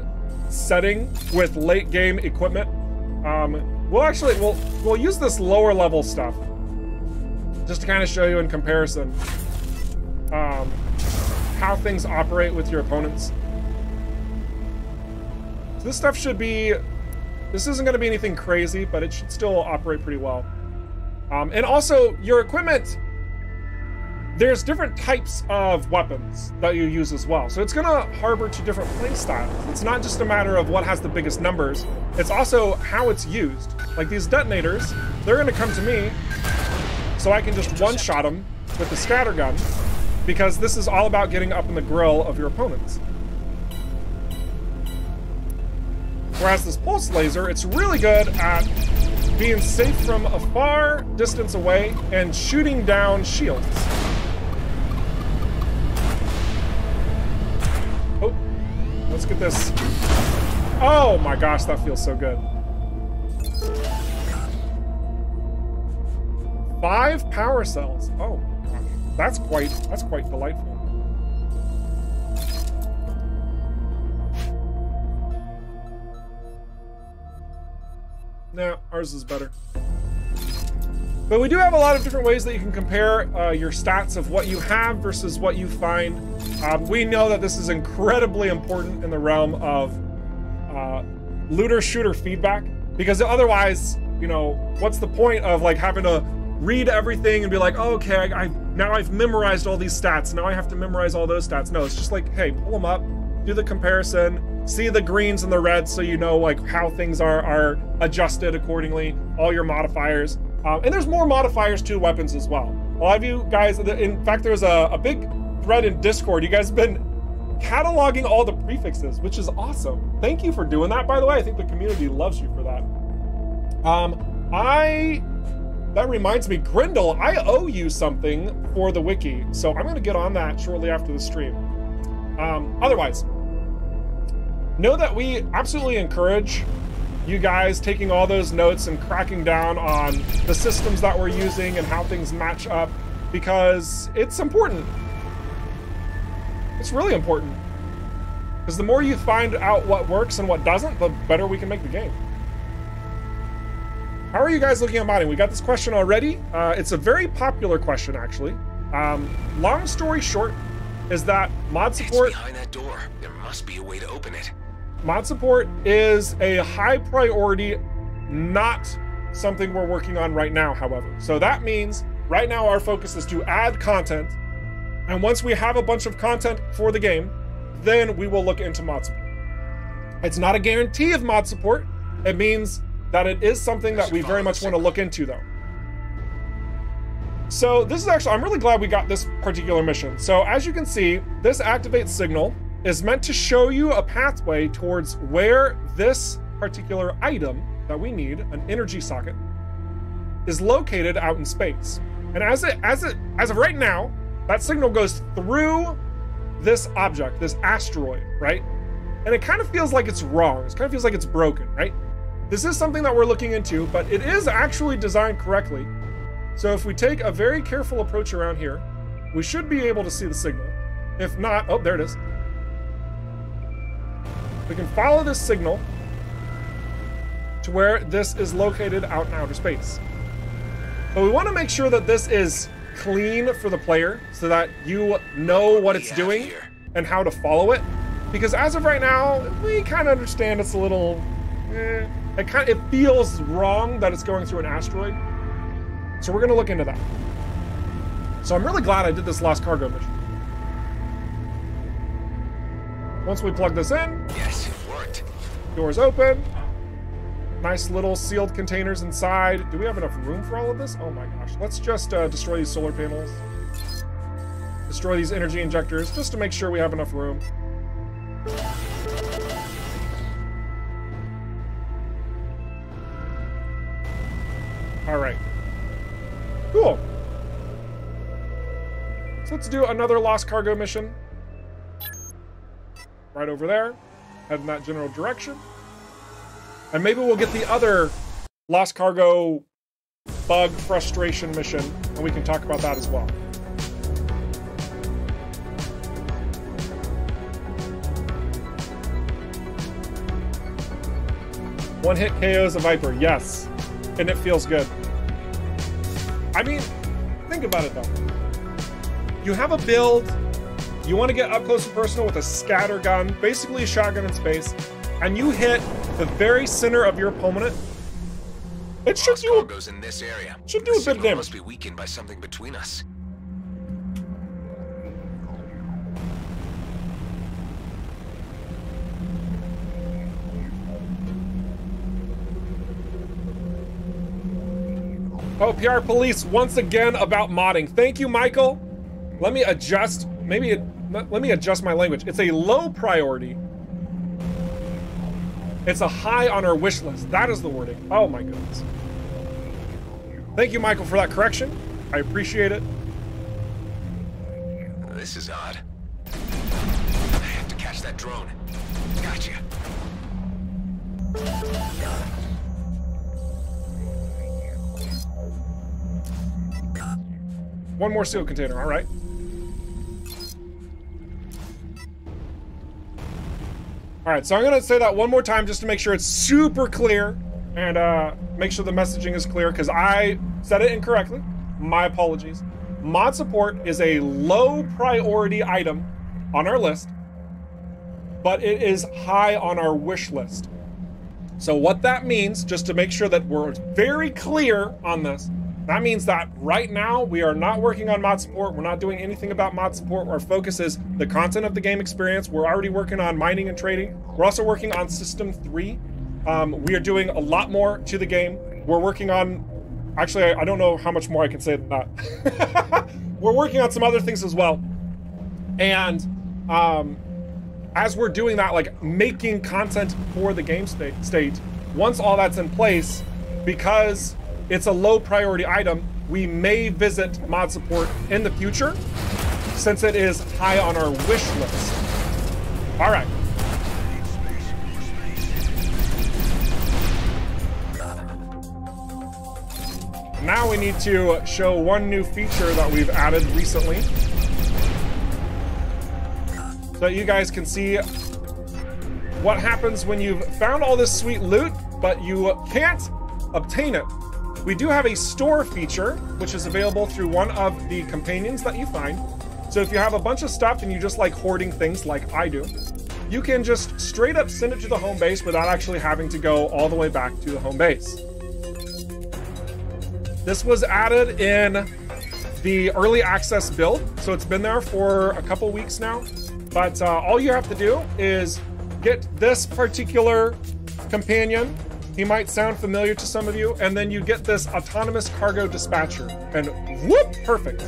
A: setting with late game equipment. We'll use this lower level stuff just to kind of show you in comparison how things operate with your opponents. So this stuff should be. This isn't going to be anything crazy, but it should still operate pretty well. And also, your equipment, there's different types of weapons that you use as well. So it's going to harbor to different play styles. It's not just a matter of what has the biggest numbers. It's also how it's used. Like these detonators, they're going to come to me, so I can just one-shot them with the scattergun, because this is all about getting up in the grill of your opponents. Whereas this pulse laser, it's really good at being safe from a far distance away and shooting down shields. Oh, let's get this. Oh my gosh, that feels so good. 5 power cells. Oh my gosh, that's quite delightful. Nah, ours is better. But we do have a lot of different ways that you can compare your stats of what you have versus what you find. We know that this is incredibly important in the realm of looter-shooter feedback, because otherwise, you know, what's the point of like having to read everything and be like, oh, okay, now I've memorized all these stats, now I have to memorize all those stats. No, it's just like, hey, pull them up, do the comparison, see the greens and the reds so you know like how things are adjusted accordingly, all your modifiers. And there's more modifiers to weapons as well. A lot of you guys, in fact, there's a big thread in Discord. You guys have been cataloging all the prefixes, which is awesome. Thank you for doing that, by the way. I think the community loves you for that. That reminds me, Grindel, I owe you something for the wiki, so I'm gonna get on that shortly after the stream. Otherwise, know that we absolutely encourage you guys taking all those notes and cracking down on the systems that we're using and how things match up, because it's important. It's really important. Because the more you find out what works and what doesn't, the better we can make the game. How are you guys looking at modding? We got this question already. It's a very popular question, actually. Long story short is that mod support...
C: It's behind that door. There must be a way to open it.
A: Mod support is a high priority, not something we're working on right now, however. So that means right now our focus is to add content, and once we have a bunch of content for the game, then we will look into mod support. It's not a guarantee of mod support. It means that it is something that we very much want to look into, though. So this is actually, I'm really glad we got this particular mission. So as you can see, this activate signal is meant to show you a pathway towards where this particular item that we need, an energy socket, is located out in space. And as of right now, that signal goes through this object, this asteroid, right? And it kind of feels like it's wrong. It kind of feels like it's broken, right? This is something that we're looking into, but it is actually designed correctly. So if we take a very careful approach around here, we should be able to see the signal. If not, oh, there it is. We can follow this signal to where this is located out in outer space. But we want to make sure that this is clean for the player so that you know what it's doing and how to follow it. Because as of right now, we kind of understand it's a little... It feels wrong that it's going through an asteroid. So we're going to look into that. So I'm really glad I did this lost cargo mission. Once we plug this in,
C: yes, it worked.
A: Doors open. Nice little sealed containers inside. Do we have enough room for all of this? Oh my gosh. Let's just destroy these solar panels. Destroy these energy injectors just to make sure we have enough room. All right. Cool. So let's do another lost cargo mission. Right over there. Head in that general direction. And maybe we'll get the other lost cargo bug frustration mission, and we can talk about that as well. One hit KOs a Viper, yes. And it feels good. I mean, think about it though. You have a build, you want to get up close and personal with a scatter gun, basically a shotgun in space, and you hit the very center of your opponent. It should do
C: goes in this area.
A: Should do a bit of damage.
C: Must be weakened by something between us.
A: Oh, PR Police once again about modding. Thank you, Michael. Let me adjust. Let me adjust my language. It's a low priority. It's a high on our wish list. That is the wording. Oh my goodness. Thank you, Michael, for that correction. I appreciate it.
C: This is odd. I have to catch that drone. Gotcha.
A: One more seal container, all right. All right, so I'm gonna say that one more time just to make sure it's super clear and make sure the messaging is clear, because I said it incorrectly. My apologies. Mod support is a low priority item on our list, but it is high on our wish list. So what that means, just to make sure that we're very clear on this, that means that right now we are not working on mod support. We're not doing anything about mod support. Our focus is the content of the game experience. We're already working on mining and trading. We're also working on System 3. We are doing a lot more to the game. We're working on, actually, I don't know how much more I can say than that. We're working on some other things as well. And as we're doing that, like making content for the game state, once all that's in place, because it's a low priority item, we may visit mod support in the future since it is high on our wish list. All right. Now we need to show one new feature that we've added recently so that you guys can see what happens when you've found all this sweet loot, but you can't obtain it. We do have a store feature, which is available through one of the companions that you find. So if you have a bunch of stuff and you just like hoarding things like I do, you can just straight up send it to the home base without actually having to go all the way back to the home base. This was added in the early access build, so it's been there for a couple weeks now. But all you have to do is get this particular companion. He might sound familiar to some of you, and then you get this autonomous cargo dispatcher, and whoop, perfect.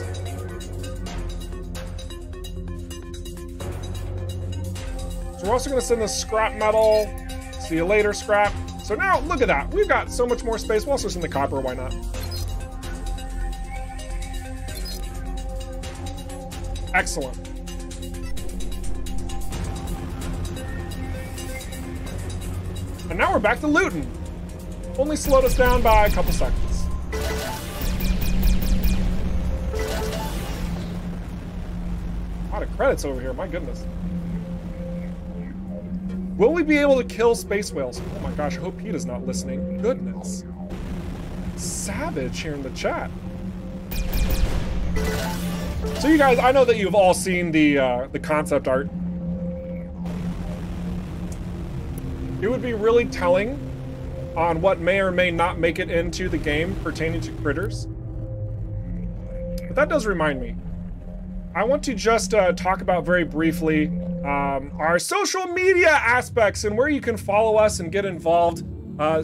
A: So we're also gonna send this scrap metal. See you later, scrap. So now, look at that. We've got so much more space. We'll also send the copper, why not? Excellent. And now we're back to looting. Only slowed us down by a couple seconds. A lot of credits over here, my goodness. Will we be able to kill space whales? Oh my gosh, I hope Pete is not listening. Goodness. Savage here in the chat. So you guys, I know that you've all seen the concept art. It would be really telling on what may or may not make it into the game pertaining to critters. But that does remind me. I want to just talk about very briefly our social media aspects and where you can follow us and get involved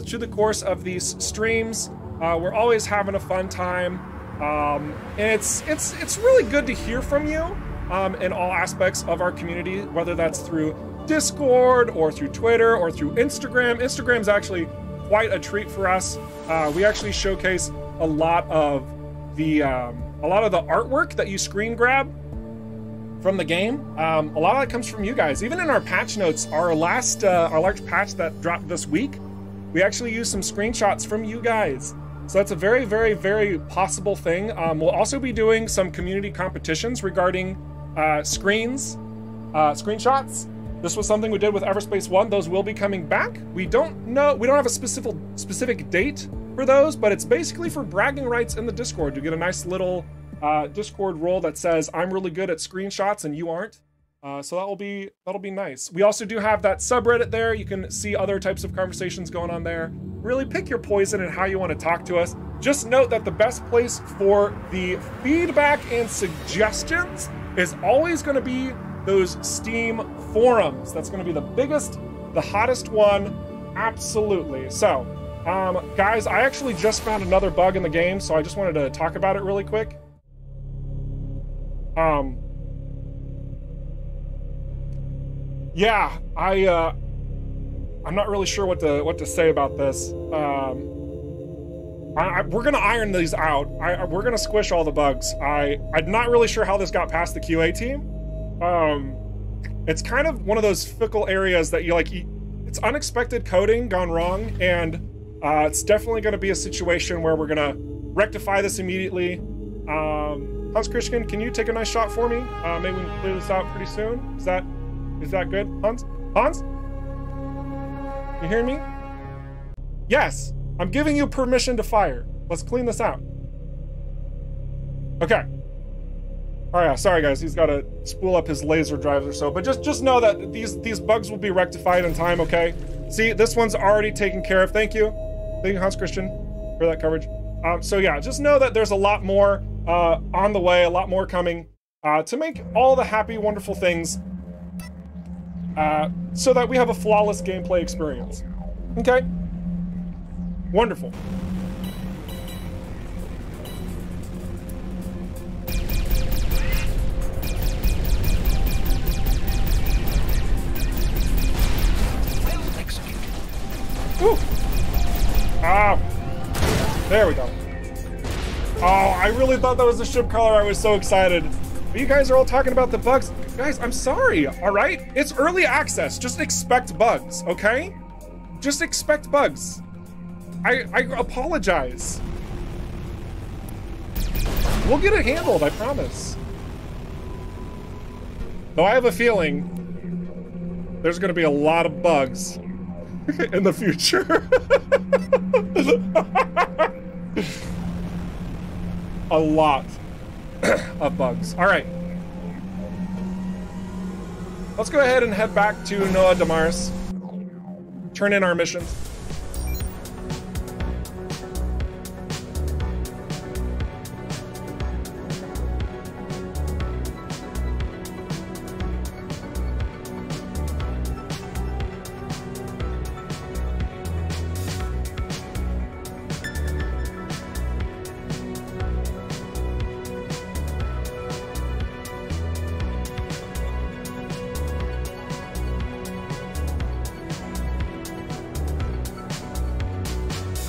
A: through the course of these streams. We're always having a fun time. And it's really good to hear from you in all aspects of our community, whether that's through Discord or through Twitter or through Instagram. Instagram's actually quite a treat for us. We actually showcase a lot of the artwork that you screen grab from the game. A lot of that comes from you guys. Even in our patch notes, our large patch that dropped this week, we actually used some screenshots from you guys. So that's a very, very, very possible thing. We'll also be doing some community competitions regarding screenshots. This was something we did with EVERSPACE 1. Those will be coming back. We don't know, we don't have a specific date for those, but it's basically for bragging rights in the Discord. You get a nice little Discord role that says, I'm really good at screenshots and you aren't. So that'll be nice. We also do have that subreddit there. You can see other types of conversations going on there. Really pick your poison and how you want to talk to us. Just note that the best place for the feedback and suggestions is always going to be those Steam forums. That's going to be the biggest, the hottest one. Absolutely. So, guys, I actually just found another bug in the game, so I just wanted to talk about it really quick. Yeah, I I'm not really sure what to say about this. We're gonna iron these out. We're gonna squish all the bugs. I'm not really sure how this got past the QA team. It's kind of one of those fickle areas that it's unexpected coding gone wrong, and it's definitely gonna be a situation where we're gonna rectify this immediately. Hans Christian, can you take a nice shot for me? Maybe we can clear this out pretty soon. Is that good, Hans? Hans? You hearing me? Yes, I'm giving you permission to fire. Let's clean this out. Okay. All right, sorry guys, he's got to spool up his laser drives or so, but just know that these bugs will be rectified in time, okay? See, this one's already taken care of. Thank you, Hans Christian, for that coverage. So yeah, just know that there's a lot more on the way, a lot more coming to make all the happy, wonderful things so that we have a flawless gameplay experience. Okay? Wonderful. Woo! Ah! There we go. Oh, I really thought that was the ship color. I was so excited. But you guys are all talking about the bugs. Guys, I'm sorry, all right? It's early access. Just expect bugs, okay? Just expect bugs. I apologize. We'll get it handled, I promise. Though I have a feeling there's gonna be a lot of bugs in the future. A lot of bugs. All right. Let's go ahead and head back to Noah Damaris. Turn in our missions.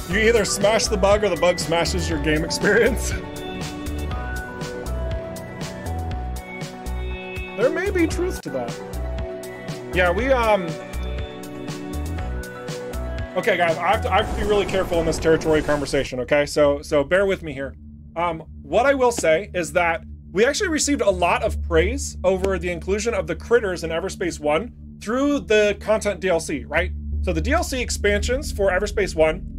A: You either smash the bug or the bug smashes your game experience. There may be truth to that. Yeah, okay guys, I have to be really careful in this territory conversation, okay? So bear with me here. What I will say is that we actually received a lot of praise over the inclusion of the critters in EVERSPACE 1 through the content DLC, right? So the DLC expansions for EVERSPACE 1,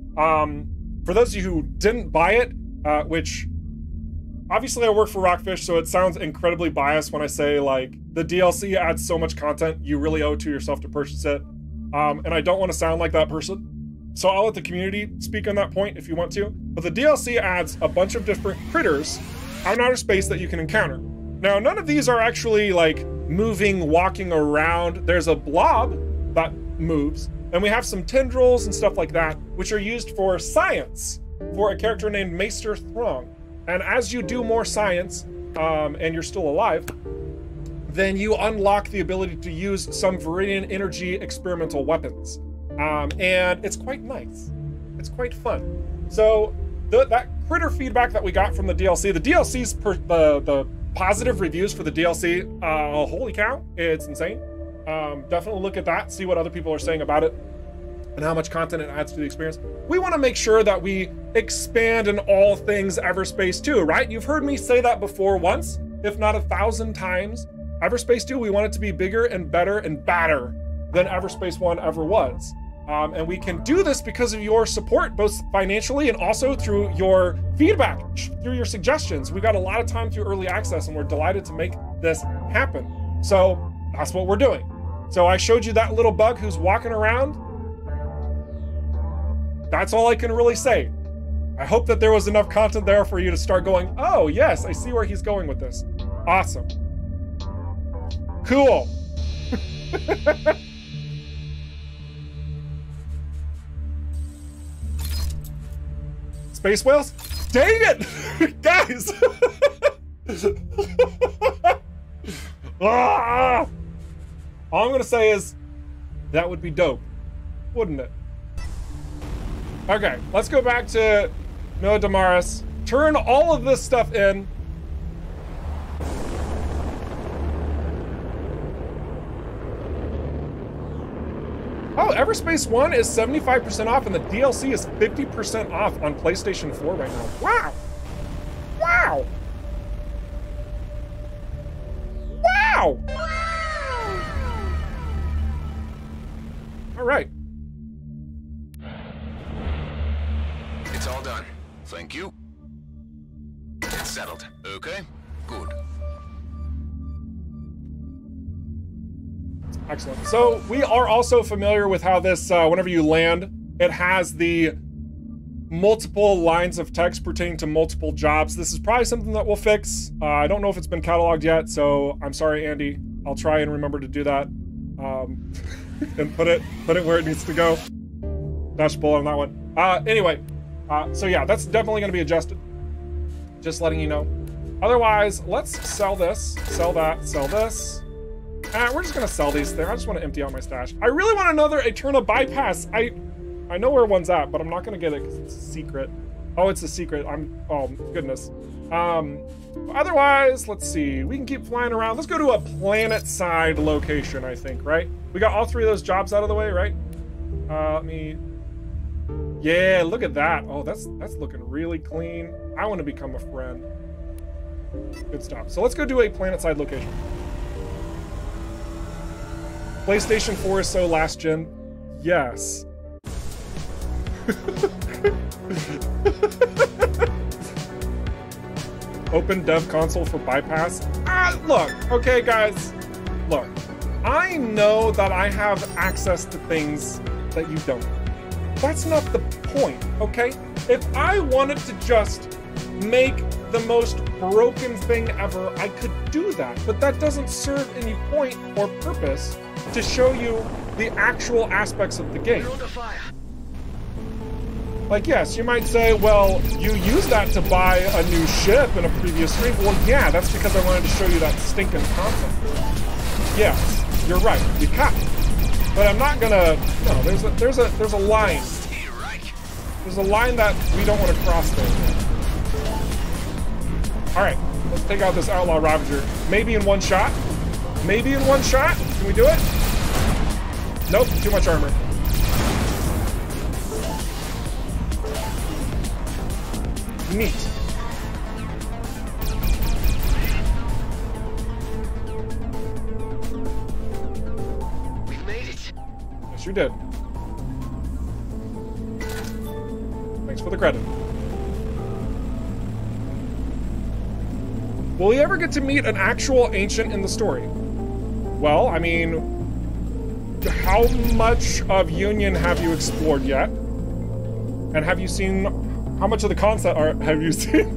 A: for those of you who didn't buy it, which obviously I work for Rockfish, so it sounds incredibly biased when I say like the DLC adds so much content you really owe it to yourself to purchase it. And I don't want to sound like that person, so I'll let the community speak on that point if you want to. But the DLC adds a bunch of different critters out in outer space that you can encounter. Now, none of these are actually like moving, walking around. There's a blob that moves. And we have some tendrils and stuff like that, which are used for science for a character named Maester Throng. And as you do more science, and you're still alive, then you unlock the ability to use some Viridian energy experimental weapons. And it's quite nice. It's quite fun. So that critter feedback that we got from the DLC, the DLC's the positive reviews for the DLC, holy cow, it's insane. Definitely look at that, see what other people are saying about it and how much content it adds to the experience. We want to make sure that we expand in all things EverSpace 2, right? You've heard me say that before once, if not 1,000 times. EverSpace 2, we want it to be bigger and better and badder than EverSpace 1 ever was. And we can do this because of your support, both financially and also through your feedback, through your suggestions. We got a lot of time through early access and we're delighted to make this happen. So that's what we're doing. So I showed you that little bug who's walking around. That's all I can really say. I hope that there was enough content there for you to start going, oh yes, I see where he's going with this. Awesome. Cool. Space whales? Dang it! Guys! All I'm gonna say is, that would be dope. wouldn't it? Okay, let's go back to Noah Damaris. Turn all of this stuff in. Oh, EVERSPACE 1 is 75% off and the DLC is 50% off on PlayStation 4 right now. Wow! Wow! Wow! All right.
C: It's all done. Thank you. It's settled. Okay? Good.
A: Excellent. So we are also familiar with how this, whenever you land, it has the multiple lines of text pertaining to multiple jobs. This is probably something that we'll fix. I don't know if it's been cataloged yet, so I'm sorry, Andy. I'll try and remember to do that. And put it where it needs to go. Dash bullet on that one. Anyway, so yeah, that's definitely going to be adjusted. Just letting you know. Otherwise, let's sell this, sell that, sell this. We're just gonna sell these things. I just want to empty out my stash. I really want another Eterna bypass. I know where one's at, but I'm not gonna get it because it's a secret. Oh, it's a secret. Oh goodness. Otherwise, let's see. We can keep flying around. Let's go to a planet-side location, I think, right? We got all three of those jobs out of the way, right? Let me... Yeah, look at that. Oh, that's looking really clean. I want to become a friend. Good stuff. So let's go do a planet-side location. PlayStation 4 is so last gen. Yes. Open dev console for bypass. Look, okay guys, look. I know that I have access to things that you don't. That's not the point, okay? If I wanted to just make the most broken thing ever, I could do that, but that doesn't serve any point or purpose to show you the actual aspects of the game. Like, yes, you might say, well, you used that to buy a new ship in a previous stream. Well, yeah, that's because I wanted to show you that stinking content. Yes, you're right, you cut. But I'm not gonna, no, there's a line. There's a line that we don't want to cross there. All right, let's take out this Outlaw Ravager. Maybe in one shot. Maybe in one shot. Can we do it? Nope, too much armor. Neat.
C: We made it.
A: Yes, you did. Thanks for the credit. Will we ever get to meet an actual ancient in the story? Well, I mean, how much of Union have you explored yet? And have you seen, how much of the concept art have you seen?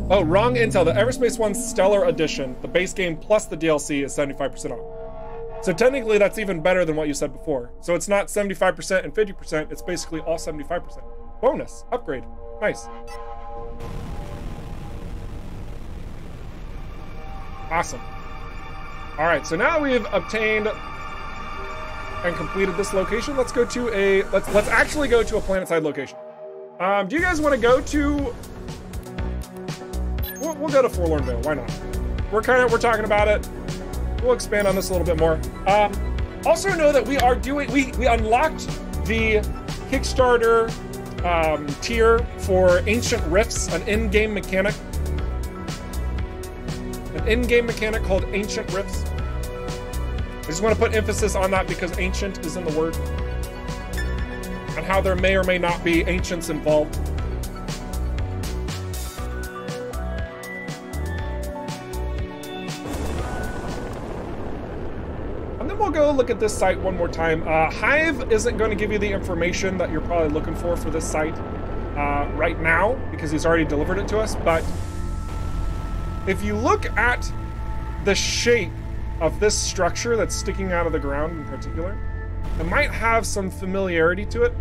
A: Oh, wrong intel. The EverSpace 1 Stellar Edition, the base game plus the DLC is 75% off. So technically that's even better than what you said before. So it's not 75% and 50%, it's basically all 75%. Bonus, upgrade, nice. Awesome. All right, so now that we've obtained and completed this location, let's go to a, let's actually go to a planet-side location. Do you guys want to go to, we'll go to Forlorn Vale, why not? We're talking about it. We'll expand on this a little bit more. Also know that we are doing, we unlocked the Kickstarter tier for Ancient Rifts, an in-game mechanic. An in-game mechanic called Ancient Rifts. I just want to put emphasis on that because ancient is in the word. And how there may or may not be ancients involved. And then we'll go look at this site one more time. Hive isn't going to give you the information that you're probably looking for this site right now because he's already delivered it to us, but if you look at the shape of this structure that's sticking out of the ground in particular, it might have some familiarity to it.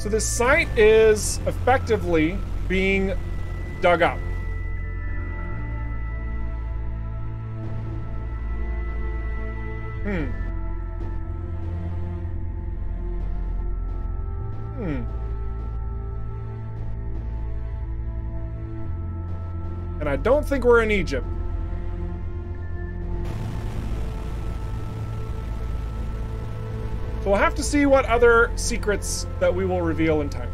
A: So this site is effectively being dug up. And I don't think we're in Egypt. So we'll have to see what other secrets that we will reveal in time.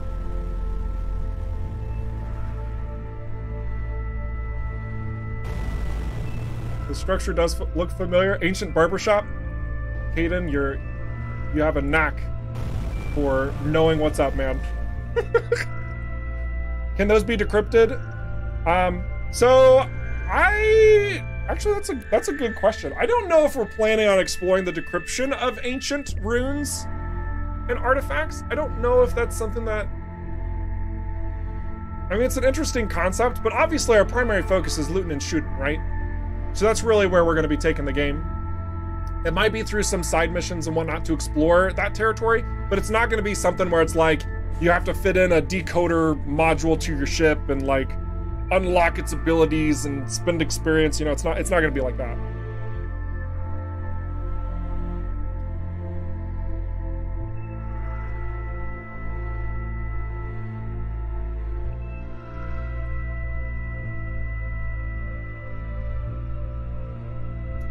A: The structure does look familiar. Ancient barbershop. Hayden, you have a knack for knowing what's up, man. Can those be decrypted? Actually, that's a good question. I don't know if we're planning on exploring the decryption of ancient runes and artifacts. I don't know if that's something that... I mean, it's an interesting concept, but obviously our primary focus is looting and shooting, right? So that's really where we're going to be taking the game. It might be through some side missions and whatnot to explore that territory, but it's not going to be something where it's like you have to fit in a decoder module to your ship and like unlock its abilities and spend experience. You know, it's not going to be like that.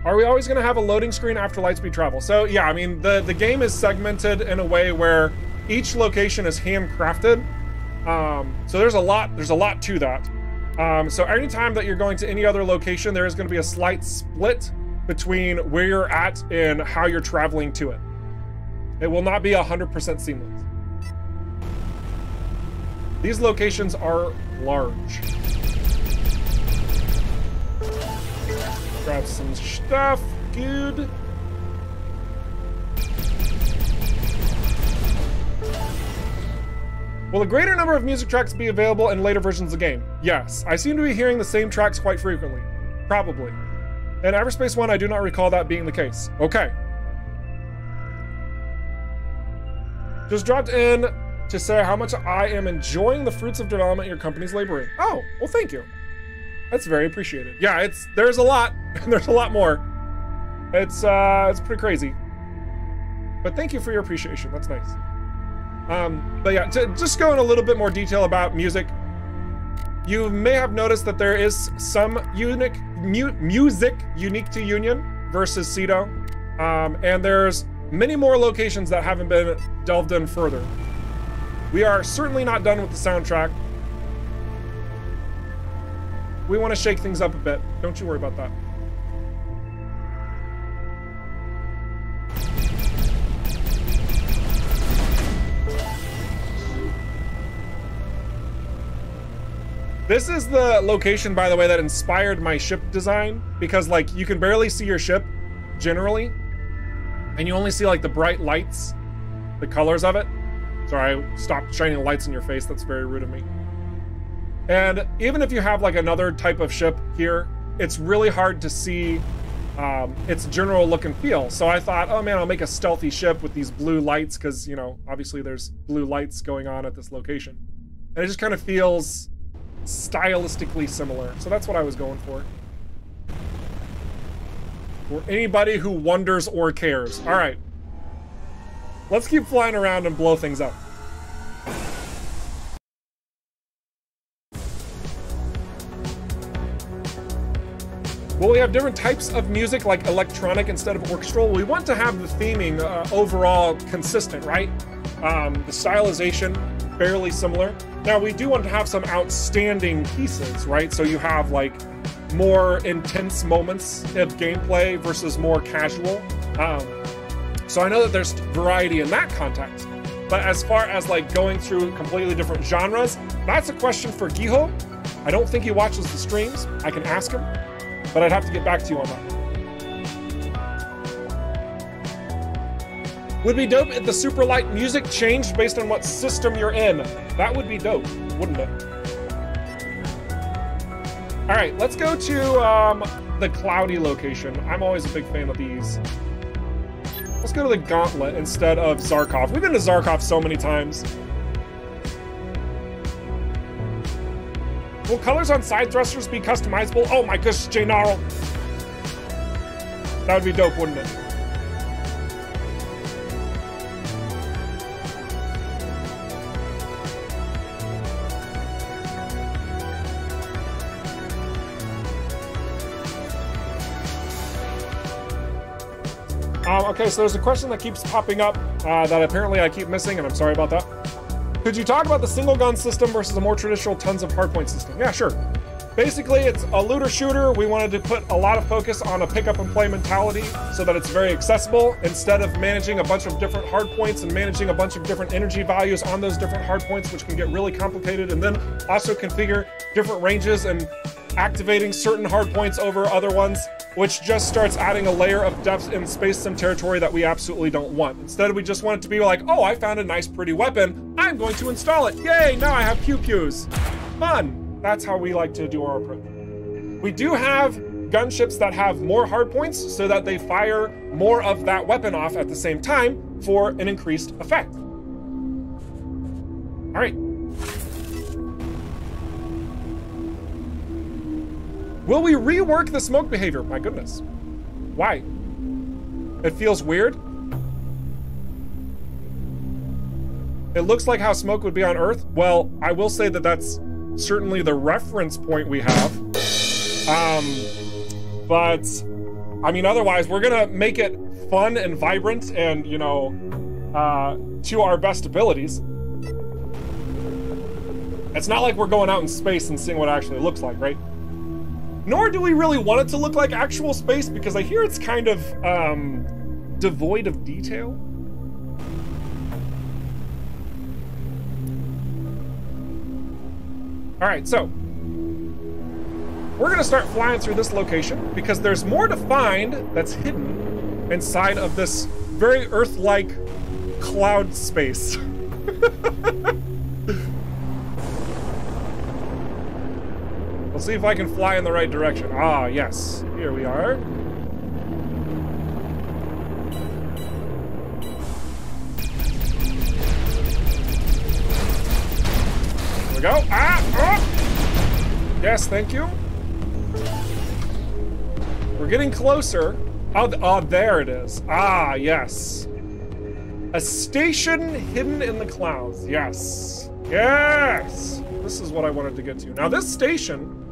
A: Are we always going to have a loading screen after lightspeed travel? So yeah, I mean, the game is segmented in a way where each location is handcrafted. So there's a lot to that. So anytime that you're going to any other location, there is going to be a slight split between where you're at and how you're traveling to it. It will not be 100% seamless. These locations are large. Grab some stuff, good. Will a greater number of music tracks be available in later versions of the game? Yes, I seem to be hearing the same tracks quite frequently. Probably. In EVERSPACE 1, I do not recall that being the case. Okay. Just dropped in to say how much I am enjoying the fruits of development your company's laboring. Oh, well, thank you. That's very appreciated. Yeah, there's a lot, and there's a lot more. It's pretty crazy. But thank you for your appreciation. That's nice. But yeah, just go in a little bit more detail about music. You may have noticed that there is some music unique to Union versus Cedo. And there's many more locations that haven't been delved in further. We are certainly not done with the soundtrack. We want to shake things up a bit. Don't you worry about that. This is the location, by the way, that inspired my ship design, because like you can barely see your ship generally, and you only see like the bright lights, the colors of it. Sorry, I stopped shining lights in your face. That's very rude of me. And even if you have like another type of ship here, it's really hard to see its general look and feel. So I thought, oh man, I'll make a stealthy ship with these blue lights, because, you know, obviously there's blue lights going on at this location. And it just kind of feels stylistically similar. So that's what I was going for. For anybody who wonders or cares. All right. Let's keep flying around and blow things up. Will we have different types of music, like electronic instead of orchestral? We want to have the theming overall consistent, right? The stylization fairly similar. Now, we do want to have some outstanding pieces, right? So you have like more intense moments of gameplay versus more casual. So I know that there's variety in that context. But as far as like going through completely different genres, that's a question for Giho. I don't think he watches the streams. I can ask him, but I'd have to get back to you on that. Would be dope if the super light music changed based on what system you're in. That would be dope, wouldn't it? All right, let's go to the cloudy location. I'm always a big fan of these. Let's go to the Gauntlet instead of Zarkov. We've been to Zarkov so many times. Will colors on side thrusters be customizable? Oh my gosh, J-Gnarl. That would be dope, wouldn't it? Okay, so there's a question that keeps popping up that apparently I keep missing, and I'm sorry about that. Could you talk about the single gun system versus a more traditional tons of hardpoint system? Yeah, sure. Basically, it's a looter shooter. We wanted to put a lot of focus on a pick up and play mentality so that it's very accessible instead of managing a bunch of different hardpoints and managing a bunch of different energy values on those different hardpoints, which can get really complicated, and then also configure different ranges and activating certain hardpoints over other ones, which just starts adding a layer of depth in space sim territory that we absolutely don't want. Instead, we just want it to be like, oh, I found a nice, pretty weapon. I'm going to install it. Yay, now I have pew-pews. Fun. That's how we like to do our approach. We do have gunships that have more hardpoints so that they fire more of that weapon off at the same time for an increased effect. All right. Will we rework the smoke behavior? My goodness. Why? It feels weird. It looks like how smoke would be on Earth. Well, I will say that that's certainly the reference point we have. But I mean, otherwise, we're gonna make it fun and vibrant and, you know, to our best abilities. It's not like we're going out in space and seeing what it actually looks like, right? Nor do we really want it to look like actual space because I hear it's kind of devoid of detail. All right, so we're gonna start flying through this location because there's more to find that's hidden inside of this very Earth-like cloud space. We'll see if I can fly in the right direction. Ah, yes, here we are. Here we go. Ah! Oh! Yes, thank you. We're getting closer. Oh, there it is. Ah, yes. A station hidden in the clouds. Yes. Yes! This is what I wanted to get to. Now, this station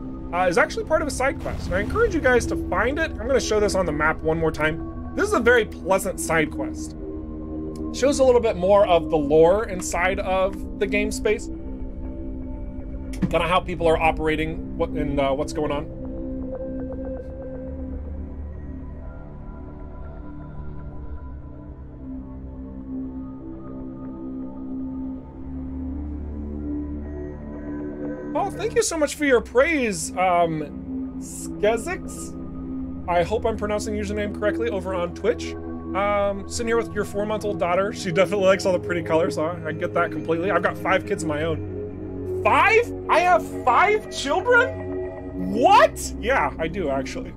A: is actually part of a side quest, and I encourage you guys to find it. I'm going to show this on the map one more time. This is a very pleasant side quest. It shows a little bit more of the lore inside of the game space. Kind of how people are operating, what's going on. Oh, thank you so much for your praise, Skezix. I hope I'm pronouncing your username correctly over on Twitch. Sitting here with your 4-month-old daughter. She definitely likes all the pretty colors, so I get that completely. I've got 5 kids of my own. 5? I have 5 children? What? Yeah, I do, actually.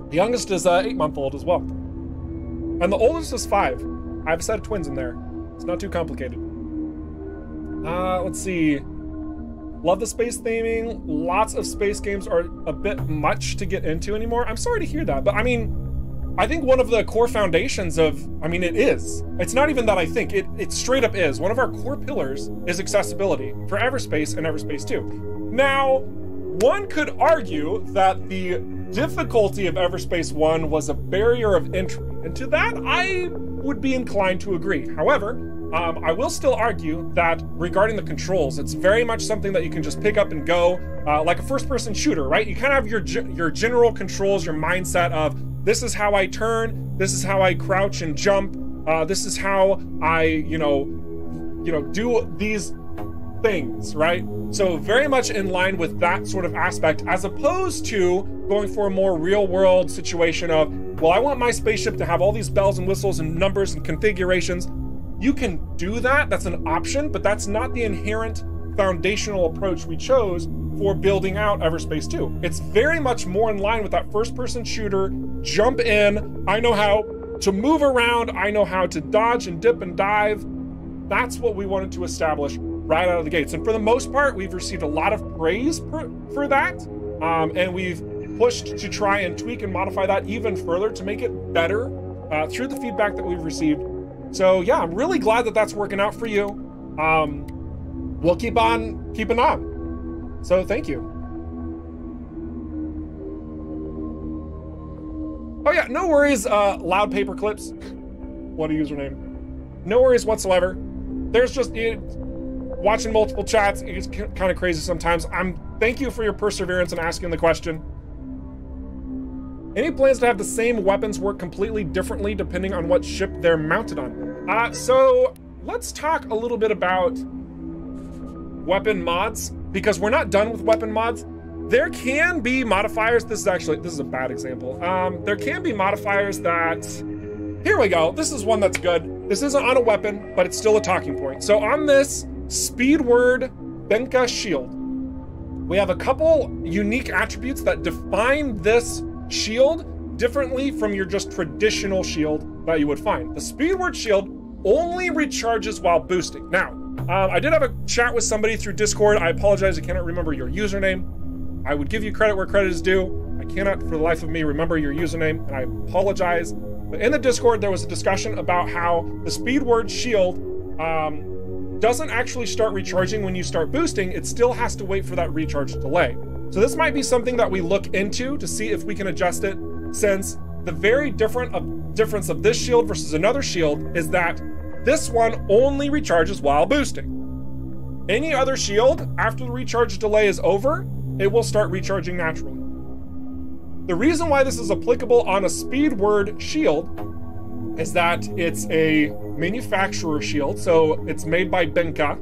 A: The youngest is 8-month-old as well. And the oldest is 5. I have a set of twins in there. It's not too complicated. Let's see. Love the space theming. Lots of space games are a bit much to get into anymore. I'm sorry to hear that, but I mean, I think one of the core foundations of, I mean, it is. It's not even that I think, it straight up is. One of our core pillars is accessibility for EVERSPACE and EVERSPACE 2. Now, one could argue that the difficulty of EVERSPACE 1 was a barrier of entry, and to that, I would be inclined to agree. However, I will still argue that regarding the controls, it's very much something that you can just pick up and go, like a first-person shooter, right? You kind of have your general controls, your mindset of, this is how I turn, this is how I crouch and jump, this is how I, do these things, right? So very much in line with that sort of aspect, as opposed to going for a more real-world situation of, well, I want my spaceship to have all these bells and whistles and numbers and configurations. You can do that, that's an option, but that's not the inherent foundational approach we chose for building out EVERSPACE 2. It's very much more in line with that first-person shooter, jump in, I know how to move around, I know how to dodge and dip and dive. That's what we wanted to establish right out of the gates. And for the most part, we've received a lot of praise for that. And we've pushed to try and tweak and modify that even further to make it better through the feedback that we've received. So yeah, I'm really glad that that's working out for you. We'll keep on keeping on. So thank you. Oh yeah, no worries, Loud Paper Clips. What a username. No worries whatsoever. There's just, watching multiple chats, it's kind of crazy sometimes. Thank you for your perseverance and asking the question. Any plans to have the same weapons work completely differently depending on what ship they're mounted on? So let's talk a little bit about weapon mods, because we're not done with weapon mods. There can be modifiers. This is a bad example. There can be modifiers that, here we go. This is one that's good. This isn't on a weapon, but it's still a talking point. So on this Speedword Benka shield, we have a couple unique attributes that define this shield differently from your just traditional shield that you would find. The Speedword shield only recharges while boosting. Now, I did have a chat with somebody through Discord. I apologize, I cannot remember your username. I would give you credit where credit is due. I cannot for the life of me remember your username, and I apologize. But in the Discord, there was a discussion about how the Speedword shield doesn't actually start recharging when you start boosting. It still has to wait for that recharge delay. So this might be something that we look into to see if we can adjust it, since the very difference of this shield versus another shield is that this one only recharges while boosting. Any other shield, after the recharge delay is over, it will start recharging naturally. The reason why this is applicable on a Speedword shield is that it's a manufacturer shield, so it's made by Benka.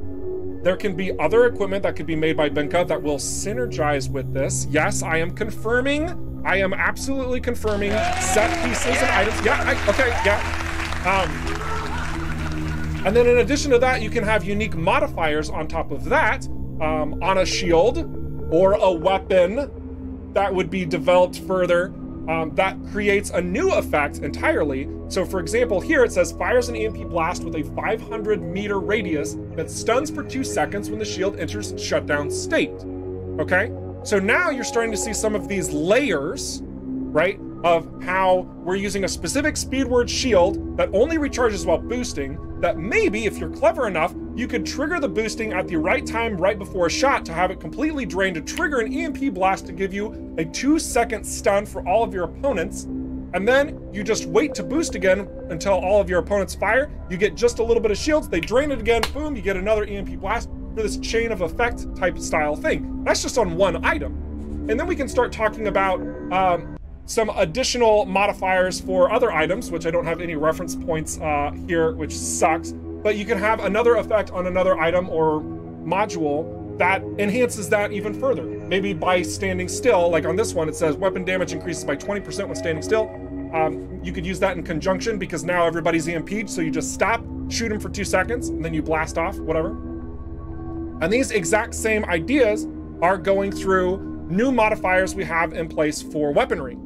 A: There can be other equipment that could be made by Benka that will synergize with this. Yes, I am confirming. I am absolutely confirming set pieces and items. Yeah, okay, yeah. And then in addition to that, you can have unique modifiers on top of that on a shield or a weapon that would be developed further that creates a new effect entirely. So for example, here it says fires an EMP blast with a 500-meter radius that stuns for 2 seconds when the shield enters shutdown state. Okay, so now you're starting to see some of these layers, right, of how we're using a specific Speedword shield that only recharges while boosting, that maybe if you're clever enough, you could trigger the boosting at the right time right before a shot to have it completely drained to trigger an EMP blast to give you a 2-second stun for all of your opponents. And then you just wait to boost again until all of your opponents fire. You get just a little bit of shields, they drain it again, boom, you get another EMP blast for this chain of effect type style thing. That's just on one item. And then we can start talking about some additional modifiers for other items, which I don't have any reference points here, which sucks. But you can have another effect on another item or module that enhances that even further. Maybe by standing still, like on this one, it says weapon damage increases by 20% when standing still. You could use that in conjunction because now everybody's EMP'd, so you just stop, shoot them for 2 seconds, and then you blast off, whatever. And these exact same ideas are going through new modifiers we have in place for weaponry.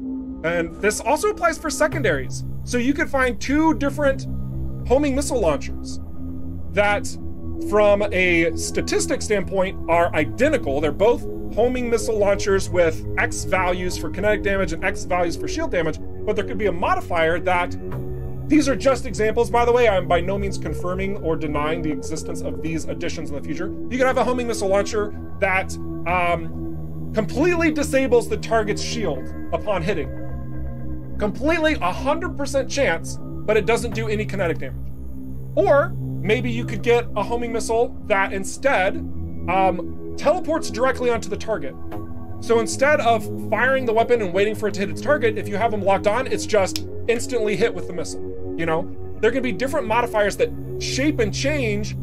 A: And this also applies for secondaries. So you could find 2 different homing missile launchers that from a statistic standpoint are identical. They're both homing missile launchers with X values for kinetic damage and X values for shield damage, but there could be a modifier that, these are just examples, by the way, I'm by no means confirming or denying the existence of these additions in the future. You could have a homing missile launcher that completely disables the target's shield upon hitting. Completely 100% chance, but it doesn't do any kinetic damage. Or maybe you could get a homing missile that instead teleports directly onto the target. So instead of firing the weapon and waiting for it to hit its target, if you have them locked on, it's just instantly hit with the missile. You know, there can be different modifiers that shape and change.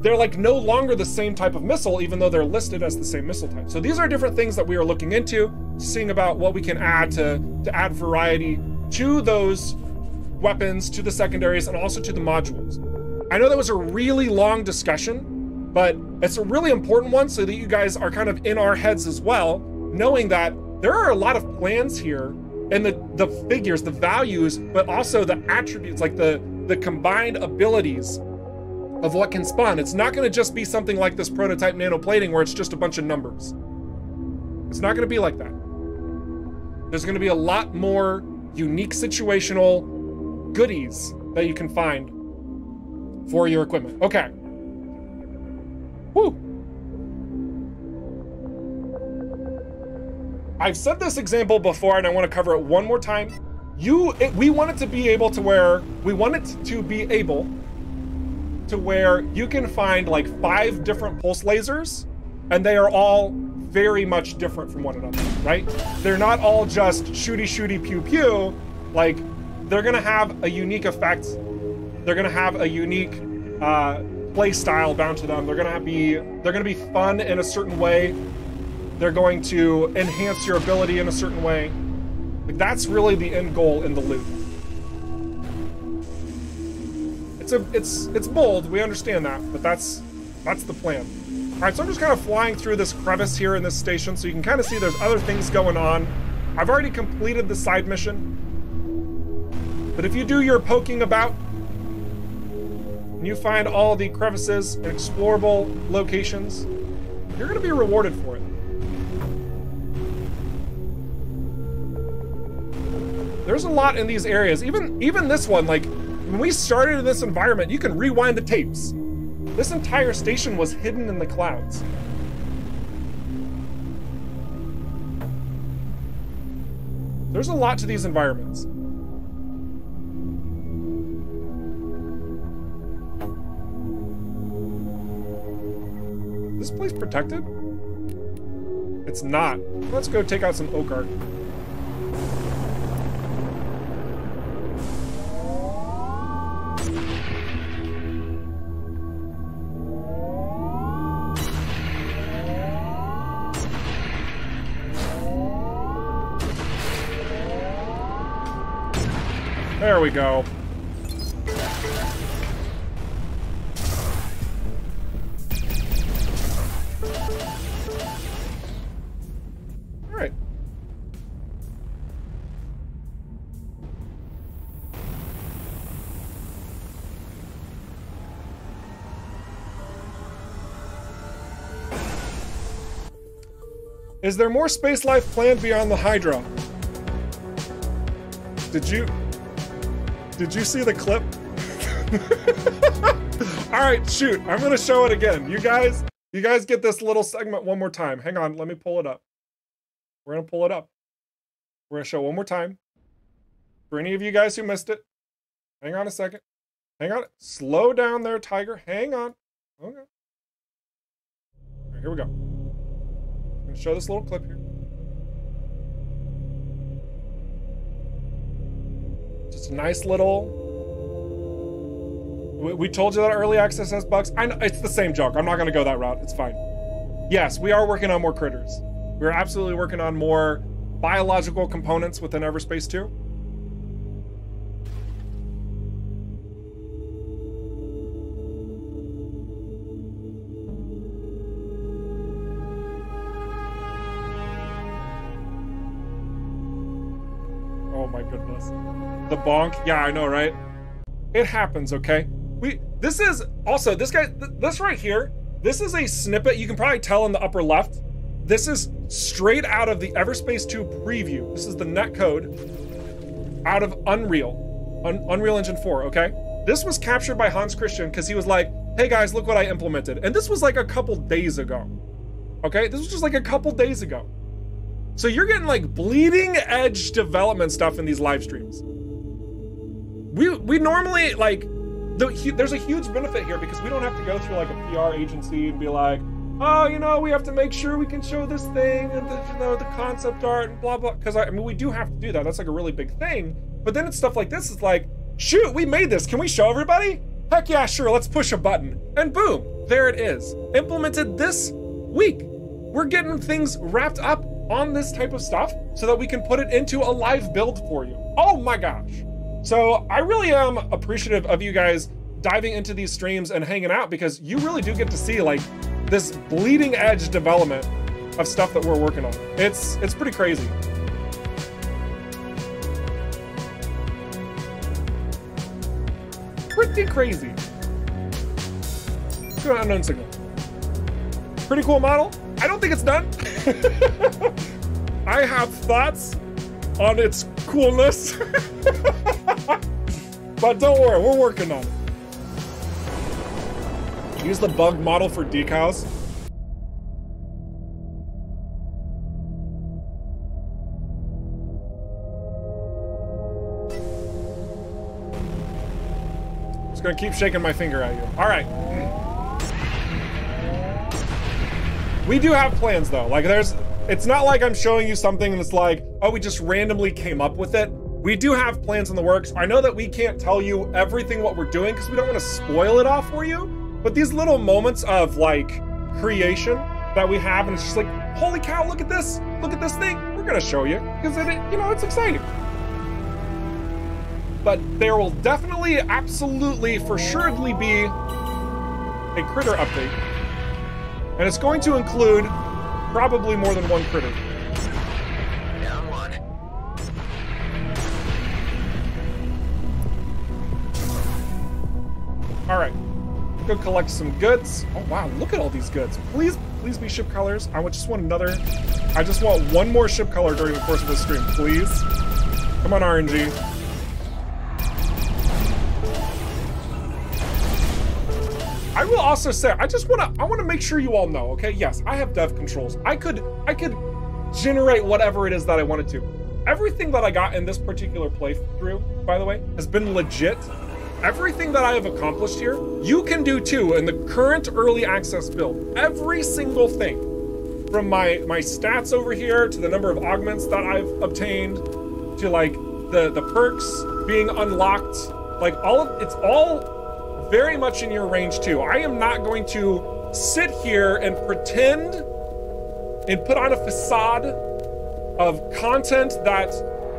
A: They're like no longer the same type of missile, even though they're listed as the same missile type. So these are different things that we are looking into, seeing about what we can add to add variety to those weapons, to the secondaries, and also to the modules. I know that was a really long discussion, but it's a really important one so that you guys are kind of in our heads as well, knowing that there are a lot of plans here and the figures, the values, but also the attributes, like the combined abilities of what can spawn. It's not gonna just be something like this prototype nanoplating where it's just a bunch of numbers. It's not gonna be like that. There's gonna be a lot more unique situational goodies that you can find for your equipment. Okay. Woo. I've said this example before and I want to cover it one more time. We want it to be able to where, you can find like 5 different pulse lasers and they are all very much different from one another, right? They're not all just shooty shooty pew pew. Like, they're gonna have a unique effect. They're gonna have a unique play style bound to them. They're gonna be fun in a certain way. They're going to enhance your ability in a certain way. Like, that's really the end goal in the loot. It's bold, we understand that, but that's the plan. All right, so I'm just kind of flying through this crevice here in this station so you can kind of see there's other things going on. I've already completed the side mission. But if you do your poking about, and you find all the crevices and explorable locations, you're gonna be rewarded for it. There's a lot in these areas. Even this one, like, when we started in this environment, you can rewind the tapes. This entire station was hidden in the clouds. There's a lot to these environments. Is this place protected? It's not. Let's go take out some oak art. There we go. All right. Is there more space life planned beyond the Hydra? Did you see the clip? All right, shoot. I'm gonna show it again. You guys get this little segment one more time. Hang on, let me pull it up. We're gonna pull it up. We're gonna show one more time. For any of you guys who missed it, hang on a second. Hang on. Slow down there, Tiger. Hang on. Okay. All right, here we go. I'm gonna show this little clip here. Just a nice little... We told you that early access has bugs. I know, it's the same joke. I'm not going to go that route. It's fine. Yes, we are working on more critters. We're absolutely working on more biological components within EVERSPACE 2. Oh my goodness. The bonk? Yeah, I know, right? It happens, okay? This is also, this right here, this is a snippet, you can probably tell in the upper left. This is straight out of the EVERSPACE 2 preview. This is the net code out of Unreal Engine 4, okay? This was captured by Hans Christian because he was like, hey guys, look what I implemented. And this was like a couple days ago, okay? This was just like a couple days ago. So you're getting like bleeding edge development stuff in these live streams. We normally, like, there's a huge benefit here because we don't have to go through like a PR agency and be like, oh, you know, we have to make sure we can show this thing and the concept art and blah, blah. Because I mean, we do have to do that. That's like a really big thing. But then it's stuff like this. It's like, shoot, we made this. Can we show everybody? Heck yeah, sure. Let's push a button. And boom, there it is. Implemented this week. We're getting things wrapped up on this type of stuff so that we can put it into a live build for you. Oh my gosh. So I really am appreciative of you guys diving into these streams and hanging out because you really do get to see like this bleeding edge development of stuff that we're working on. It's pretty crazy. Pretty crazy. Let's go to unknown signal. Pretty cool model. I don't think it's done. I have thoughts on its coolness. But don't worry, we're working on it. Use the bug model for decals. Just gonna keep shaking my finger at you. All right. We do have plans though. Like it's not like I'm showing you something and it's like, oh, we just randomly came up with it. We do have plans in the works. I know that we can't tell you everything what we're doing because we don't want to spoil it off for you. But these little moments of like creation that we have, and it's just like, holy cow, look at this thing. We're gonna show you because it's exciting. But there will definitely, absolutely, for suredly be a critter update. And it's going to include probably more than one critter.
C: Down one.
A: All right. Go collect some goods. Oh wow, look at all these goods. Please be ship colors. I just want one more ship color during the course of this stream, please. Come on, RNG. I will also say, I want to make sure you all know, okay? Yes, I have dev controls. I could generate whatever it is that I wanted to. Everything that I got in this particular playthrough, by the way, has been legit. Everything that I have accomplished here, you can do too in the current early access build. Every single thing, from my stats over here to the number of augments that I've obtained, to like the perks being unlocked, like it's all very much in your range too. I am not going to sit here and pretend and put on a facade of content that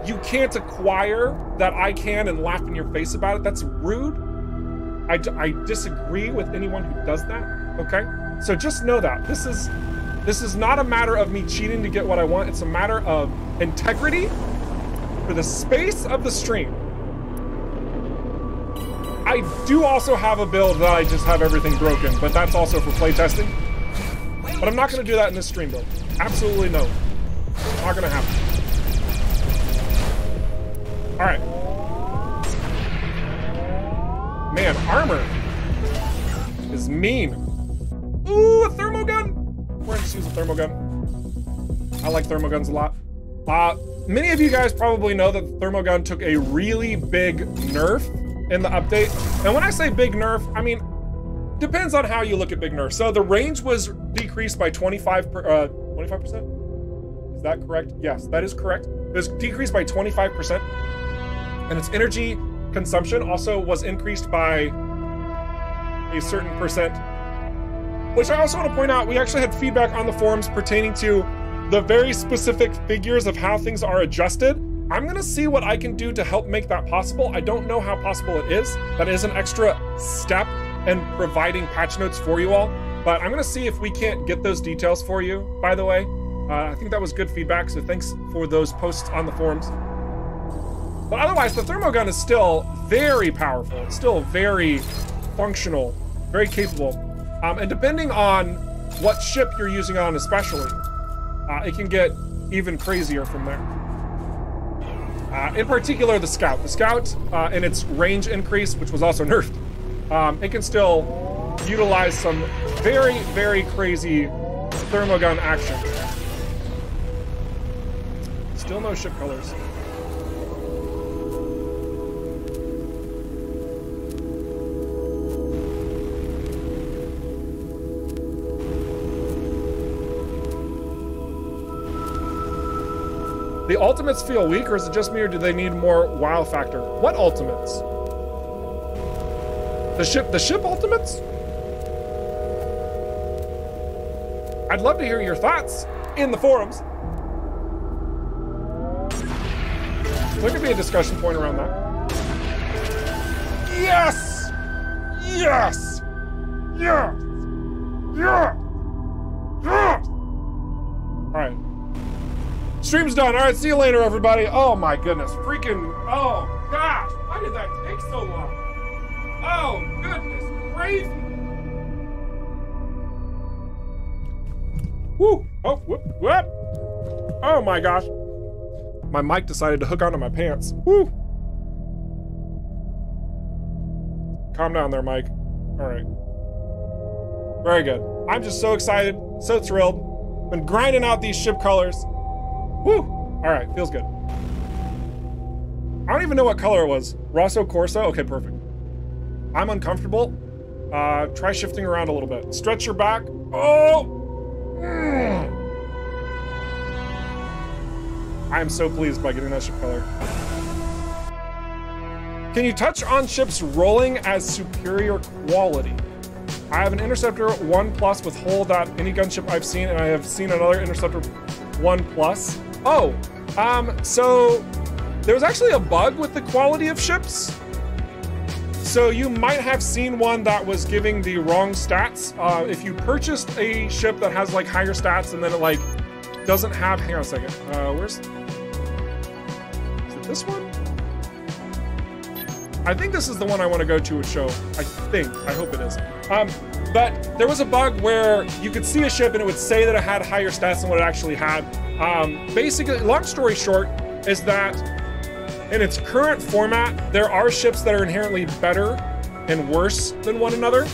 A: you can't acquire that I can and laugh in your face about it. That's rude. I disagree with anyone who does that, okay? So just know that. This is not a matter of me cheating to get what I want. It's a matter of integrity for the space of the stream. I do also have a build that I just have everything broken, but that's also for playtesting. But I'm not gonna do that in this stream build. Absolutely no. Not gonna happen. All right. Man, armor is mean. Ooh, a thermogun. We're gonna just use a thermogun. I like thermoguns a lot. Many of you guys probably know that the thermogun took a really big nerf in the update. And when I say big nerf, I mean, depends on how you look at big nerf. So the range was decreased by 25%. Is that correct? Yes, that is correct. It was decreased by 25%. And its energy consumption also was increased by a certain percent. Which I also want to point out, we actually had feedback on the forums pertaining to the very specific figures of how things are adjusted. I'm gonna see what I can do to help make that possible. I don't know how possible it is. That is an extra step in providing patch notes for you all. But I'm gonna see if we can't get those details for you, by the way. I think that was good feedback, so thanks for those posts on the forums. But otherwise, the thermogun is still very powerful. It's still very functional, very capable. And depending on what ship you're using on especially, it can get even crazier from there. In particular, the Scout. The Scout, in its range increase, which was also nerfed, it can still utilize some very, very crazy thermogun action. Still no ship colors. The ultimates feel weak, or is it just me, or do they need more wow factor? What ultimates? The ship ultimates? I'd love to hear your thoughts in the forums. There could be a discussion point around that. Yes! Yes! Yes! Yes! Yes! All right. Stream's done. All right, see you later, everybody. Oh my goodness, freaking, oh gosh, why did that take so long? Oh, goodness gracious. Woo! Oh, whoop, whoop! Oh my gosh. My mic decided to hook onto my pants. Woo! Calm down there, Mike. All right. Very good. I'm just so excited, so thrilled. Been grinding out these ship colors. Woo! All right, feels good. I don't even know what color it was. Rosso Corso? Okay, perfect. I'm uncomfortable. Try shifting around a little bit. Stretch your back. Oh! I am so pleased by getting that ship color. Can you touch on ships rolling as superior quality? I have an Interceptor 1+ with hull that any gunship I've seen, and I have seen another Interceptor 1+. Oh, so there was actually a bug with the quality of ships. So you might have seen one that was giving the wrong stats. If you purchased a ship that has like higher stats and then it like doesn't have, hang on a second, is it this one? I think this is the one I want to go to and show. I hope it is. But there was a bug where you could see a ship and it would say that it had higher stats than what it actually had. Basically, long story short, is that in its current format, there are ships that are inherently better and worse than one another,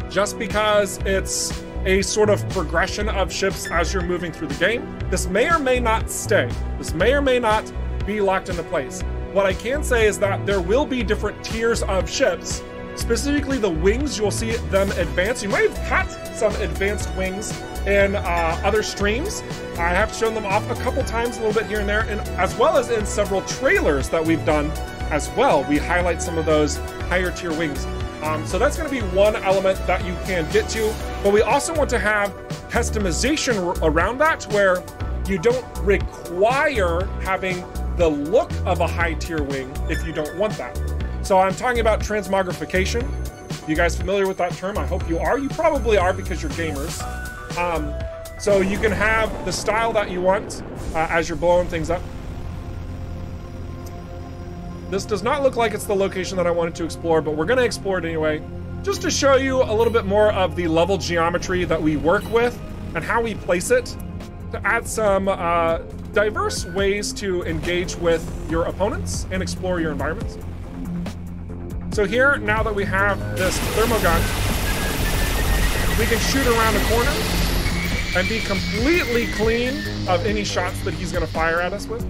A: just because it's a sort of progression of ships as you're moving through the game. This may or may not stay. This may or may not be locked into place. What I can say is that there will be different tiers of ships. Specifically the wings, you'll see them advance. You might have had some advanced wings in other streams. I have shown them off a couple times, a little bit here and there, and as well as in several trailers that we've done as well. We highlight some of those higher tier wings. So that's gonna be one element that you can get to, but we also want to have customization around that where you don't require having the look of a high tier wing if you don't want that. So I'm talking about transmogrification. You guys familiar with that term? I hope you are. You probably are because you're gamers. So you can have the style that you want as you're blowing things up. This does not look like it's the location that I wanted to explore, but we're gonna explore it anyway, just to show you a little bit more of the level geometry that we work with and how we place it, to add some diverse ways to engage with your opponents and explore your environments. So here, now that we have this thermogun, we can shoot around the corner and be completely clean of any shots that he's gonna fire at us with.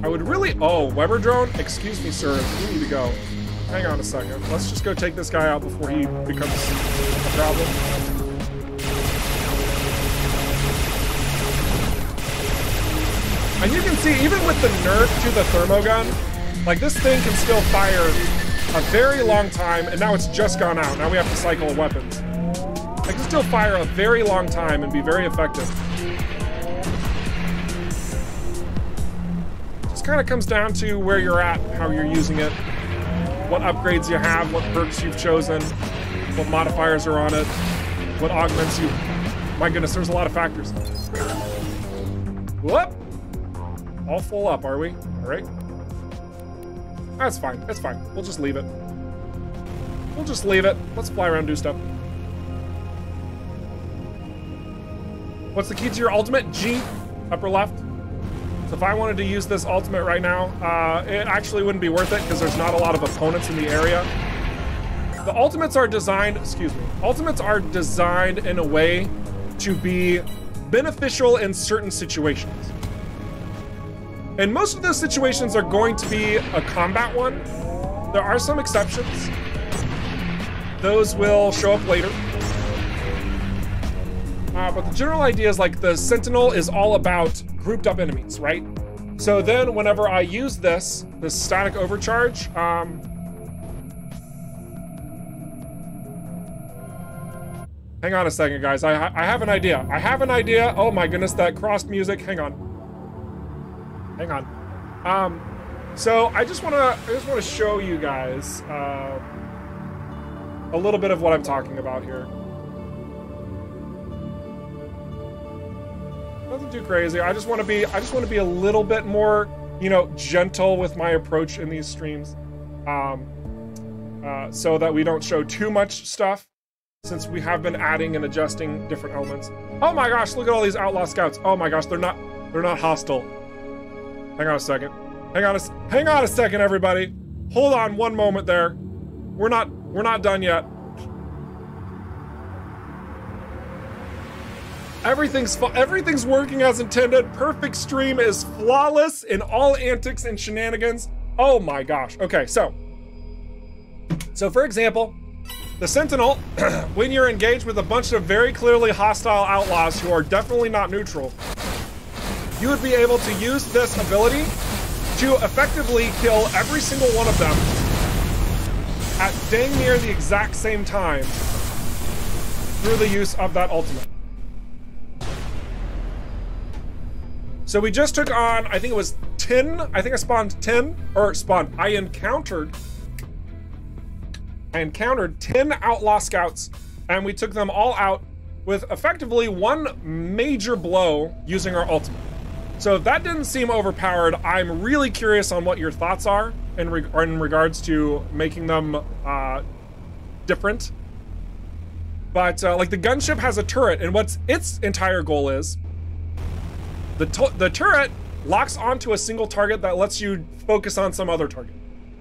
A: I would really, oh, Weber drone? Excuse me, sir, you need to go. Hang on a second. Let's just go take this guy out before he becomes a problem. And you can see, even with the nerf to the thermogun, like this thing can still fire a very long time, and now it's just gone out. Now we have to cycle weapons. It can still fire a very long time and be very effective. Just kind of comes down to where you're at, how you're using it, what upgrades you have, what perks you've chosen, what modifiers are on it, what augments you. My goodness, there's a lot of factors. Whoop! All full up, are we? All right. That's fine. That's fine. We'll just leave it. We'll just leave it. Let's fly around and do stuff. What's the key to your ultimate? G, upper left. So if I wanted to use this ultimate right now, it actually wouldn't be worth it because there's not a lot of opponents in the area. The ultimates are designed, excuse me, ultimates are designed in a way to be beneficial in certain situations. And most of those situations are going to be a combat one. There are some exceptions. Those will show up later. But the general idea is like the Sentinel is all about grouped up enemies, right? So then whenever I use this static overcharge, hang on a second, guys. I have an idea. I have an idea. Oh my goodness, that crossed music. Hang on. Hang on. So I just want to show you guys a little bit of what I'm talking about here. Nothing too crazy. I just want to be a little bit more, you know, gentle with my approach in these streams. so that we don't show too much stuff, since we have been adding and adjusting different elements. Oh my gosh, look at all these outlaw scouts. Oh my gosh, they're not hostile. Hang on a second. Hang on a second, everybody. Hold on one moment there. We're not done yet. Everything's working as intended. Perfect stream is flawless in all antics and shenanigans. Oh my gosh. Okay, so for example, the Sentinel, when you're engaged with a bunch of very clearly hostile outlaws who are definitely not neutral, you would be able to use this ability to effectively kill every single one of them at dang near the exact same time through the use of that ultimate. So we just took on, I think it was 10, I think I spawned 10, or spawned, I encountered 10 outlaw scouts, and we took them all out with effectively one major blow using our ultimate. So if that didn't seem overpowered, I'm really curious on what your thoughts are in regards to making them different. But like the gunship has a turret, and what's its entire goal is, the turret locks onto a single target that lets you focus on some other target.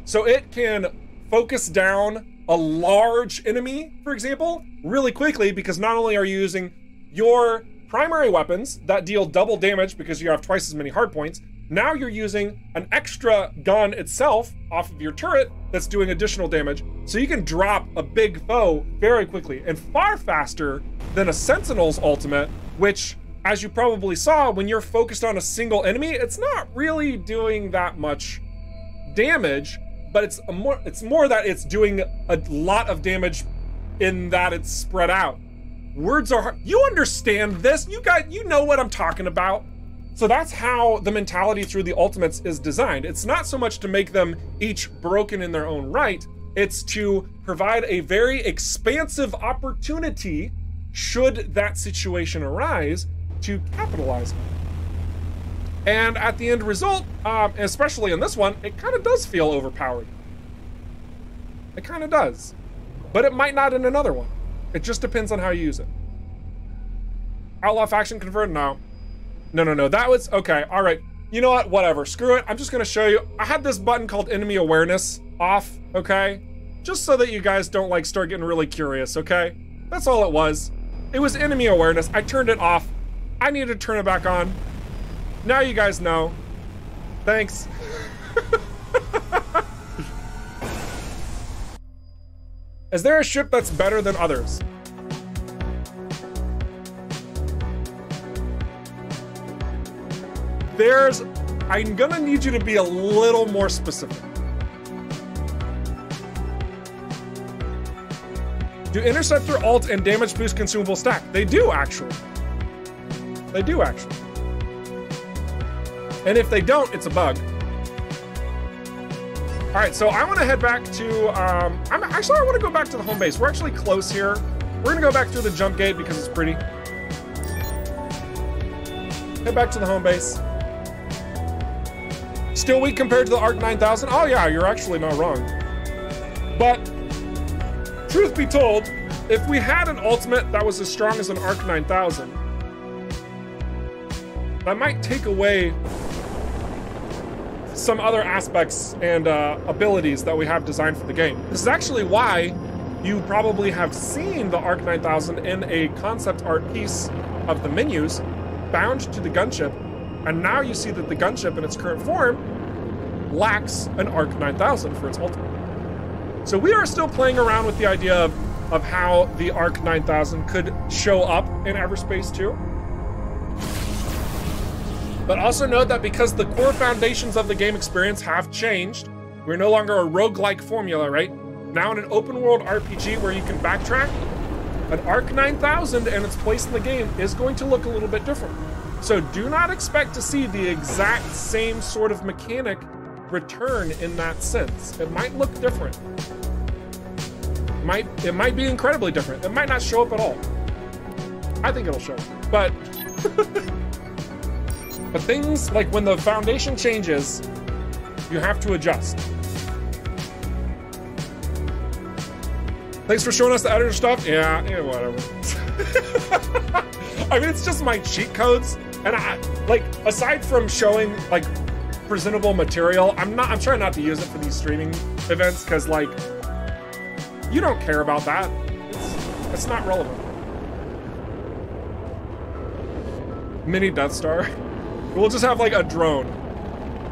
A: So it can focus down a large enemy, for example, really quickly, because not only are you using your primary weapons that deal double damage because you have twice as many hard points, now you're using an extra gun itself off of your turret that's doing additional damage. So you can drop a big foe very quickly and far faster than a Sentinel's ultimate, which, as you probably saw, when you're focused on a single enemy, it's not really doing that much damage, but it's more that it's doing a lot of damage in that it's spread out. Words are hard. You understand this? You guys, you know what I'm talking about. So that's how the mentality through the ultimates is designed. It's not so much to make them each broken in their own right, it's to provide a very expansive opportunity, should that situation arise, to capitalize on it. And at the end result, especially in this one, it kind of does feel overpowered. It kind of does. But it might not in another one. It just depends on how you use it. Outlaw faction converted? No. No. That was, okay, all right. You know what, whatever, screw it. I'm just gonna show you. I had this button called enemy awareness off, okay? Just so that you guys don't like start getting really curious, okay? That's all it was. It was enemy awareness. I turned it off. I need to turn it back on. Now you guys know. Thanks. Is there a ship that's better than others? I'm gonna need you to be a little more specific. Do Interceptor, Alt, and Damage Boost consumable stack? They do, actually. They do, actually. And if they don't, it's a bug. All right, so I want to head back to, I want to go back to the home base. We're actually close here. We're gonna go back through the jump gate because it's pretty. Head back to the home base. Still weak compared to the Arc 9000? Oh yeah, you're actually not wrong. But, truth be told, if we had an ultimate that was as strong as an Arc 9000, that might take away some other aspects and abilities that we have designed for the game. This is actually why you probably have seen the Arc 9000 in a concept art piece of the menus bound to the gunship, and now you see that the gunship in its current form lacks an Arc 9000 for its ultimate. So we are still playing around with the idea of how the Arc 9000 could show up in EVERSPACE 2. But also note that because the core foundations of the game experience have changed, we're no longer a roguelike formula, right? Now in an open world RPG where you can backtrack, an Arc 9000 and its place in the game is going to look a little bit different. So do not expect to see the exact same sort of mechanic return in that sense. It might look different. It might be incredibly different. It might not show up at all. I think it'll show up, but but things like when the foundation changes, you have to adjust. Thanks for showing us the editor stuff. Yeah, whatever. I mean, it's just my cheat codes. And like, aside from showing like presentable material, I'm trying not to use it for these streaming events because like, you don't care about that. It's not relevant. Mini Death Star. We'll just have like a drone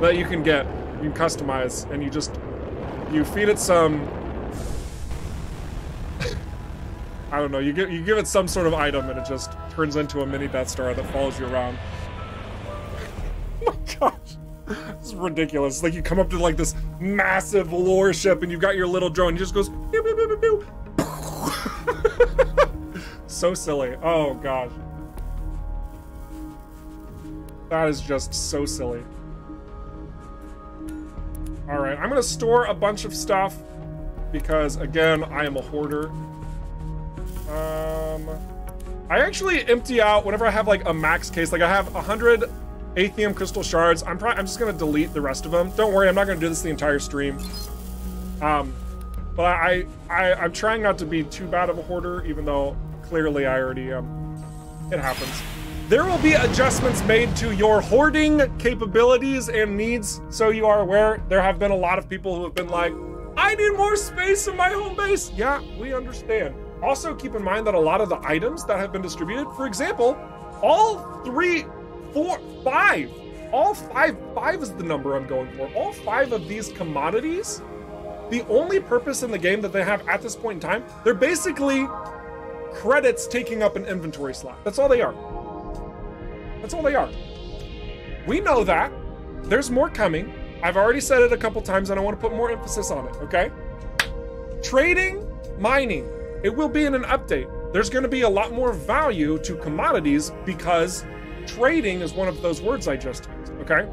A: that you can get, you can customize, and you feed it some, I don't know, you give it some sort of item and it just turns into a mini Death Star that follows you around. Oh my gosh, this is ridiculous. Like you come up to like this massive warship and you've got your little drone, it just goes pew, pew, pew, pew, pew. So silly. Oh gosh. That is just so silly. All right, I'm gonna store a bunch of stuff because again, I am a hoarder. I actually empty out whenever I have like a max case, like I have 100 Atheum crystal shards. I'm just gonna delete the rest of them. Don't worry, I'm not gonna do this the entire stream. But I'm trying not to be too bad of a hoarder, even though clearly I already am. It happens. There will be adjustments made to your hoarding capabilities and needs, so you are aware. There have been a lot of people who have been like, I need more space in my home base. Yeah, we understand. Also, keep in mind that a lot of the items that have been distributed, for example, all 3, 4, 5, all 5 is the number I'm going for. All 5 of these commodities, the only purpose in the game that they have at this point in time, they're basically credits taking up an inventory slot. That's all they are. That's all they are. We know that. There's more coming. I've already said it a couple times and I want to put more emphasis on it, okay? Trading, mining, it will be in an update. There's going to be a lot more value to commodities because trading is one of those words I just used, okay?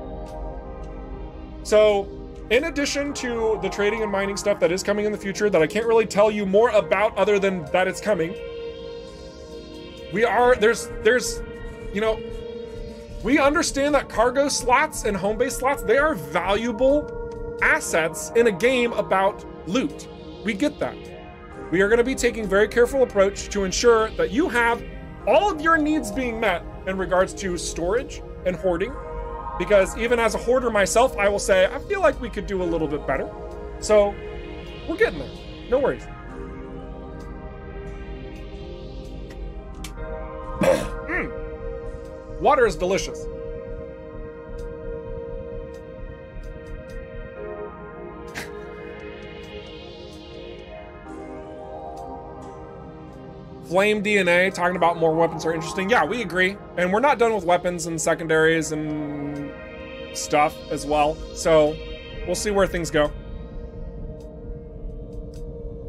A: So, in addition to the trading and mining stuff that is coming in the future that I can't really tell you more about other than that it's coming, there's, you know, we understand that cargo slots and home base slots, they are valuable assets in a game about loot. We get that. We are going to be taking a very careful approach to ensure that you have all of your needs being met in regards to storage and hoarding. Because even as a hoarder myself, I will say, I feel like we could do a little bit better. So, we're getting there. No worries. Water is delicious. Flame DNA, talking about more weapons are interesting. Yeah, we agree. And we're not done with weapons and secondaries and stuff as well. So we'll see where things go.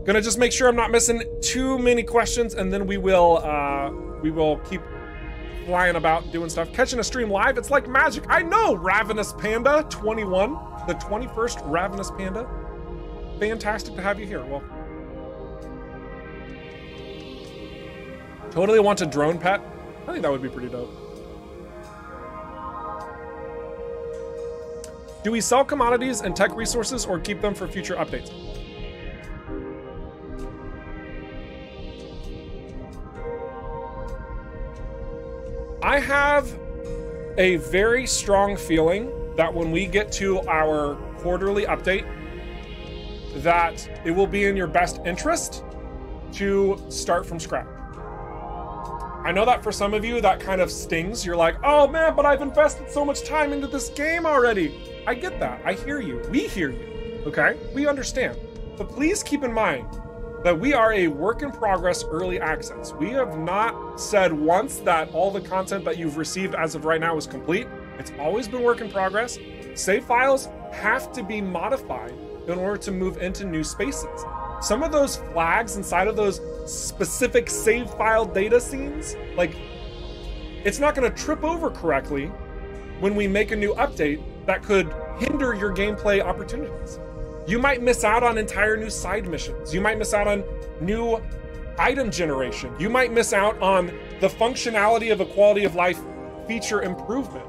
A: Gonna just make sure I'm not missing too many questions, and then we will keep flying about doing stuff. Catching a stream live, it's like magic. I know, Ravenous Panda 21, the 21st Ravenous Panda. Fantastic to have you here. Welcome. Totally want a drone pet. I think that would be pretty dope. Do we sell commodities and tech resources or keep them for future updates? I have a very strong feeling that when we get to our quarterly update, that it will be in your best interest to start from scratch. I know that for some of you, that kind of stings. You're like, oh man, but I've invested so much time into this game already. I get that. I hear you. We hear you. Okay? We understand. But please keep in mind that we are a work in progress early access. We have not said once that all the content that you've received as of right now is complete. It's always been work in progress. Save files have to be modified in order to move into new spaces. Some of those flags inside of those specific save file data scenes, like, it's not going to trip over correctly when we make a new update that could hinder your gameplay opportunities. You might miss out on entire new side missions. You might miss out on new item generation. You might miss out on the functionality of a quality of life feature improvement.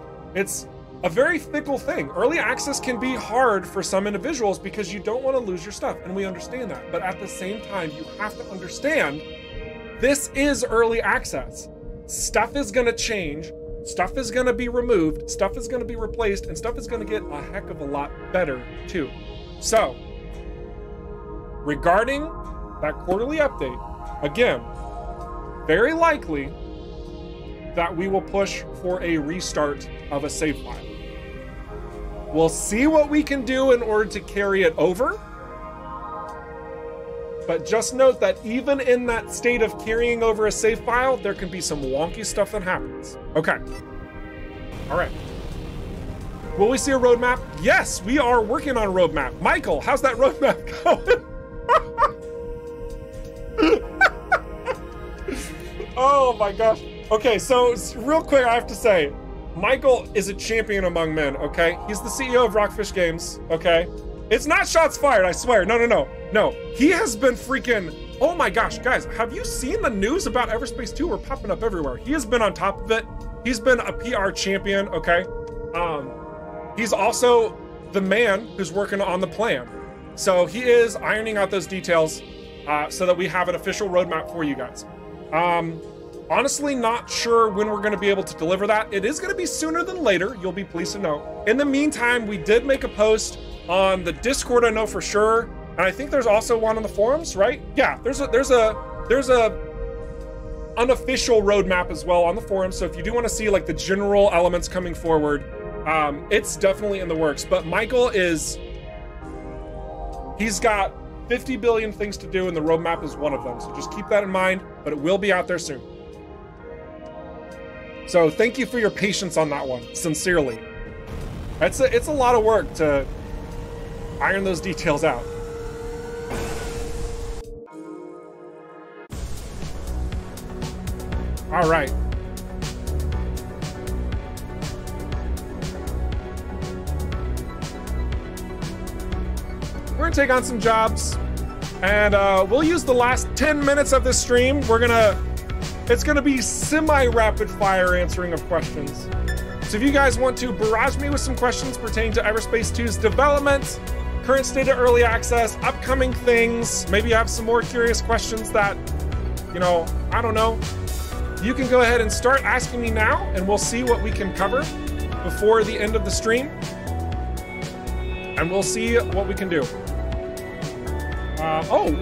A: a very fickle thing. Early access can be hard for some individuals because you don't want to lose your stuff, and we understand that. But at the same time, you have to understand this is early access. Stuff is going to change, stuff is going to be removed, stuff is going to be replaced, and stuff is going to get a heck of a lot better too. So, regarding that quarterly update, again, very likely that we will push for a restart of a save file. We'll see what we can do in order to carry it over. But just note that even in that state of carrying over a save file, there can be some wonky stuff that happens. Okay. All right. Will we see a roadmap? Yes, we are working on a roadmap. Michael, how's that roadmap going? Oh my gosh. Okay, so real quick, I have to say, Michael is a champion among men, okay? He's the CEO of Rockfish Games, okay? It's not shots fired, I swear. No. He has been freaking, oh my gosh, guys, have you seen the news about EVERSPACE 2? We're popping up everywhere. He has been on top of it. He's been a PR champion, okay? He's also the man who's working on the plan. So he is ironing out those details so that we have an official roadmap for you guys. Honestly, not sure when we're going to be able to deliver that. It is going to be sooner than later, you'll be pleased to know. In the meantime, we did make a post on the Discord, I know for sure, and I think there's also one on the forums, right? Yeah, there's a unofficial roadmap as well on the forums. So if you do want to see like the general elements coming forward, it's definitely in the works. But Michael he's got 50 billion things to do, and the roadmap is one of them. So just keep that in mind, but it will be out there soon. So thank you for your patience on that one, sincerely. It's a lot of work to iron those details out. All right. We're gonna take on some jobs, and we'll use the last 10 minutes of this stream. It's gonna be semi-rapid fire answering of questions. So if you guys want to barrage me with some questions pertaining to EVERSPACE 2's development, current state of early access, upcoming things, maybe you have some more curious questions that, you know, I don't know, you can go ahead and start asking me now, and we'll see what we can cover before the end of the stream. And we'll see what we can do.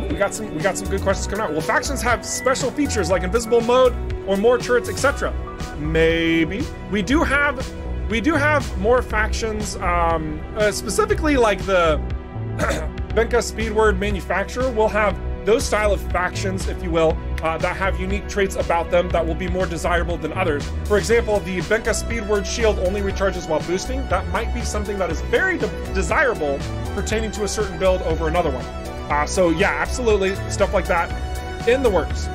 A: We got some good questions coming out. Will factions have special features like invisible mode or more turrets, etc.? Maybe. We do have more factions, specifically like the Benka Speedward manufacturer will have those style of factions, if you will, that have unique traits about them that will be more desirable than others. For example, the Benka Speedward shield only recharges while boosting. That might be something that is very desirable pertaining to a certain build over another one. So yeah, absolutely, stuff like that in the works.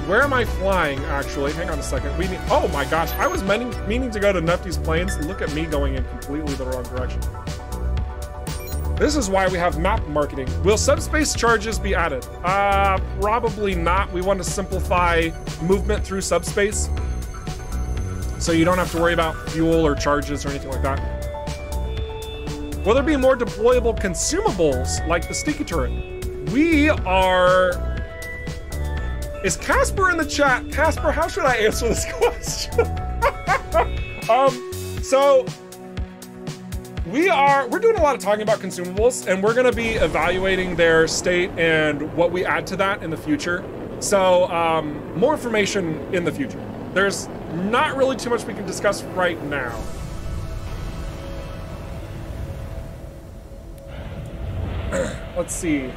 A: Where am I flying, actually? Hang on a second. Oh my gosh, I was meaning to go to Nefty's Plains. Look at me going in completely the wrong direction. This is why we have map marketing. Will subspace charges be added? Probably not. We want to simplify movement through subspace, so you don't have to worry about fuel or charges or anything like that. Will there be more deployable consumables like the sticky turret? Is Casper in the chat? Casper, how should I answer this question? So we're doing a lot of talking about consumables, and we're gonna be evaluating their state and what we add to that in the future. So more information in the future. There's not really too much we can discuss right now. Let's see.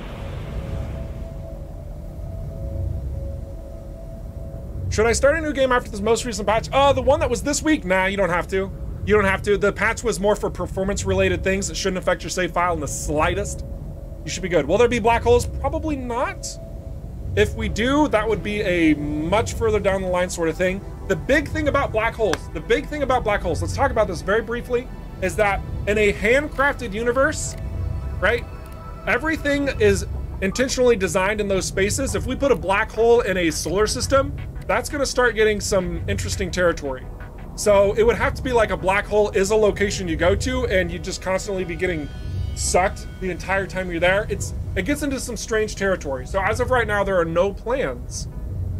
A: Should I start a new game after this most recent patch? The one that was this week? Nah, you don't have to. You don't have to. The patch was more for performance-related things that shouldn't affect your save file in the slightest. You should be good. Will there be black holes? Probably not. If we do, that would be a much further down the line sort of thing. The big thing about black holes, let's talk about this very briefly, is that in a handcrafted universe, right? Everything is intentionally designed in those spaces. If we put a black hole in a solar system, that's gonna start getting some interesting territory. So it would have to be like a black hole is a location you go to and you just constantly be getting sucked the entire time you're there. It gets into some strange territory. So as of right now, there are no plans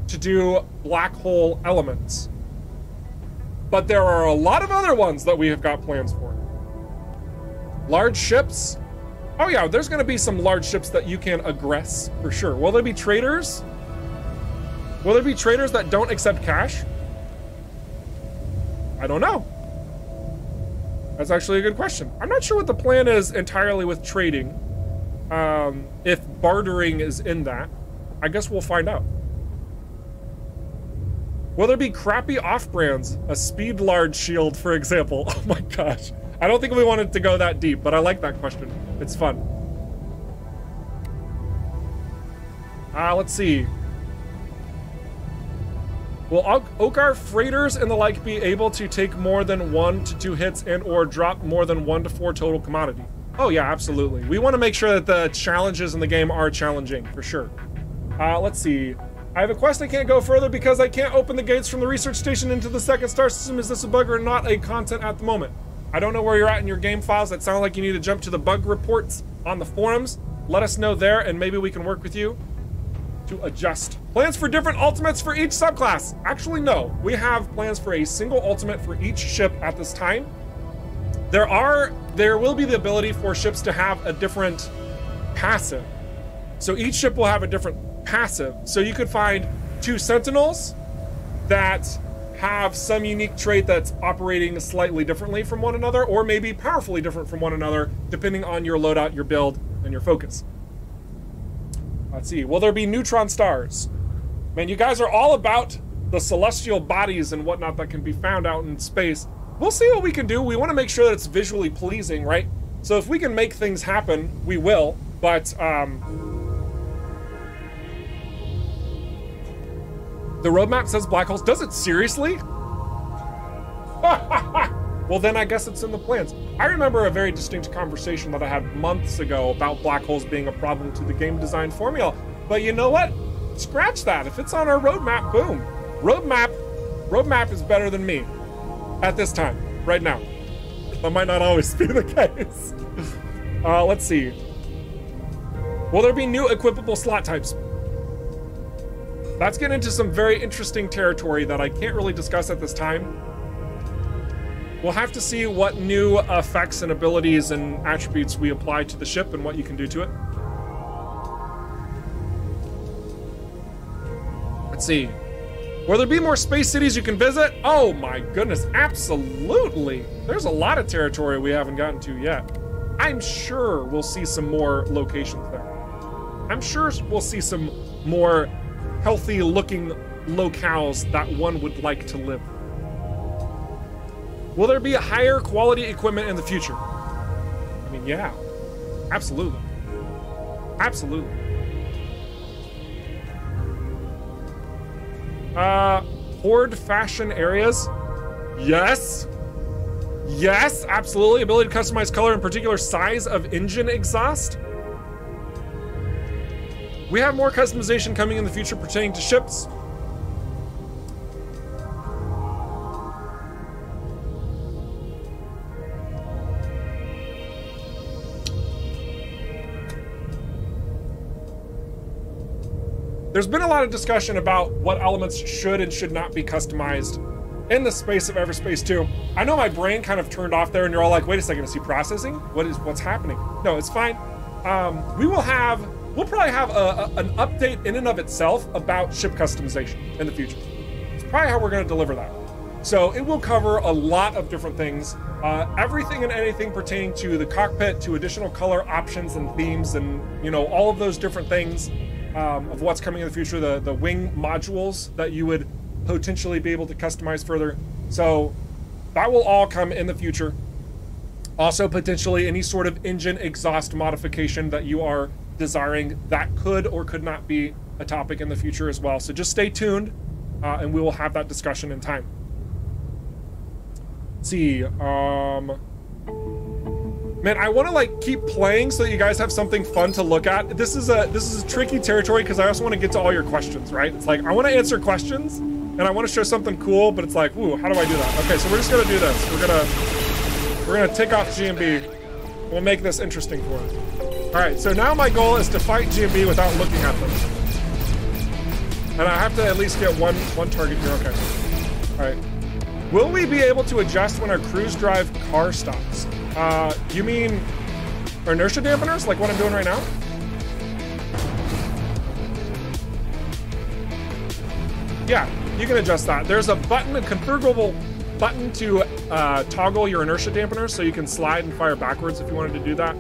A: to do black hole elements. But there are a lot of other ones that we have got plans for. Large ships. Oh yeah, there's gonna be some large ships that you can aggress for sure. Will there be traders? Will there be traders that don't accept cash? I don't know. That's actually a good question. I'm not sure what the plan is entirely with trading. If bartering is in that, I guess we'll find out. Will there be crappy off-brands? A speed large shield, for example. Oh my gosh. I don't think we wanted to go that deep, but I like that question. It's fun. Let's see. Will Okar freighters and the like be able to take more than 1 to 2 hits and or drop more than 1 to 4 total commodity? Oh yeah, absolutely. We want to make sure that the challenges in the game are challenging, for sure. Let's see. I have a quest I can't go further because I can't open the gates from the research station into the second star system. Is this a bug or not a content at the moment? I don't know where you're at in your game files. That sounds like you need to jump to the bug reports on the forums. Let us know there and maybe we can work with you to adjust. Plans for different ultimates for each subclass. Actually, no. We have plans for a single ultimate for each ship at this time. There will be the ability for ships to have a different passive. So each ship will have a different passive. So you could find 2 sentinels that have some unique trait that's operating slightly differently from one another, or maybe powerfully different from one another, depending on your loadout, your build, and your focus. Let's see, will there be neutron stars? Man, you guys are all about the celestial bodies and whatnot that can be found out in space. We'll see what we can do. We want to make sure that it's visually pleasing, right? So if we can make things happen, we will, but the roadmap says black holes. Does it seriously? Well, then I guess it's in the plans. I remember a very distinct conversation that I had months ago about black holes being a problem to the game design formula. But you know what? Scratch that. If it's on our roadmap, boom. Roadmap is better than me at this time, right now. That might not always be the case. Let's see. Will there be new equippable slot types? That's getting into some very interesting territory that I can't really discuss at this time. We'll have to see what new effects and abilities and attributes we apply to the ship and what you can do to it. Let's see. Will there be more space cities you can visit? Oh my goodness, absolutely. There's a lot of territory we haven't gotten to yet. I'm sure we'll see some more locations there. I'm sure we'll see some more healthy looking locales that one would like to live. Will there be a higher quality equipment in the future? I mean, yeah, absolutely. Absolutely. Horde fashion areas. Yes. Yes, absolutely. Ability to customize color and particular size of engine exhaust. We have more customization coming in the future pertaining to ships. There's been a lot of discussion about what elements should and should not be customized in the space of EVERSPACE 2. I know my brain kind of turned off there and you're all like, wait a second, is he processing? What's happening? No, it's fine. We'll probably have an update in and of itself about ship customization in the future. It's probably how we're gonna deliver that. So it will cover a lot of different things. Everything and anything pertaining to the cockpit, to additional color options and themes and, you know, all of those different things of what's coming in the future, the wing modules that you would potentially be able to customize further. So that will all come in the future. Also, potentially any sort of engine exhaust modification that you are desiring, that could or could not be a topic in the future as well. So just stay tuned and we will have that discussion in time. Let's see, man, I want to like keep playing so that you guys have something fun to look at. This is a tricky territory because I also want to get to all your questions, right? It's like I want to answer questions, and I want to show something cool, but it's like, ooh, how do I do that? Okay, so we're just gonna do this. We're gonna take off G&B. We'll make this interesting for us. All right, so now my goal is to fight G&B without looking at them. And I have to at least get one target here, okay. All right. Will we be able to adjust when our cruise drive car stops? You mean inertia dampeners, like what I'm doing right now? Yeah, you can adjust that. There's a button, a configurable button to toggle your inertia dampeners, so you can slide and fire backwards if you wanted to do that.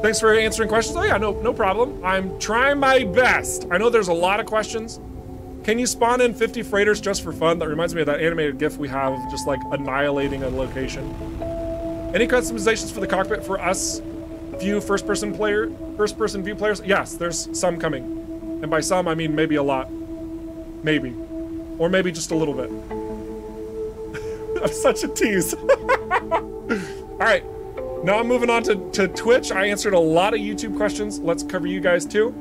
A: Thanks for answering questions. Oh yeah, no problem. I'm trying my best. I know there's a lot of questions. Can you spawn in 50 freighters just for fun? That reminds me of that animated GIF we have of just like annihilating a location. Any customizations for the cockpit for us first-person view players? Yes, there's some coming. And by some, I mean maybe a lot. Maybe. Or maybe just a little bit. I'm such a tease. All right. Now I'm moving on to Twitch. I answered a lot of YouTube questions. Let's cover you guys too.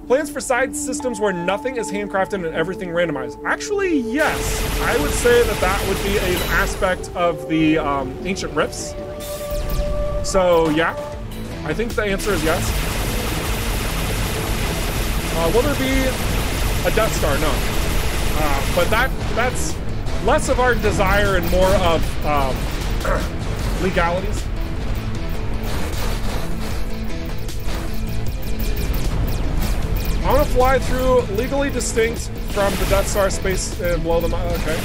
A: Plans for side systems where nothing is handcrafted and everything randomized. Actually, yes. I would say that would be an aspect of the Ancient Rifts. So yeah, I think the answer is yes. Will there be a Death Star? No. But that's less of our desire and more of legalities. I want to fly through legally distinct from the Death Star space and blow them up. Okay.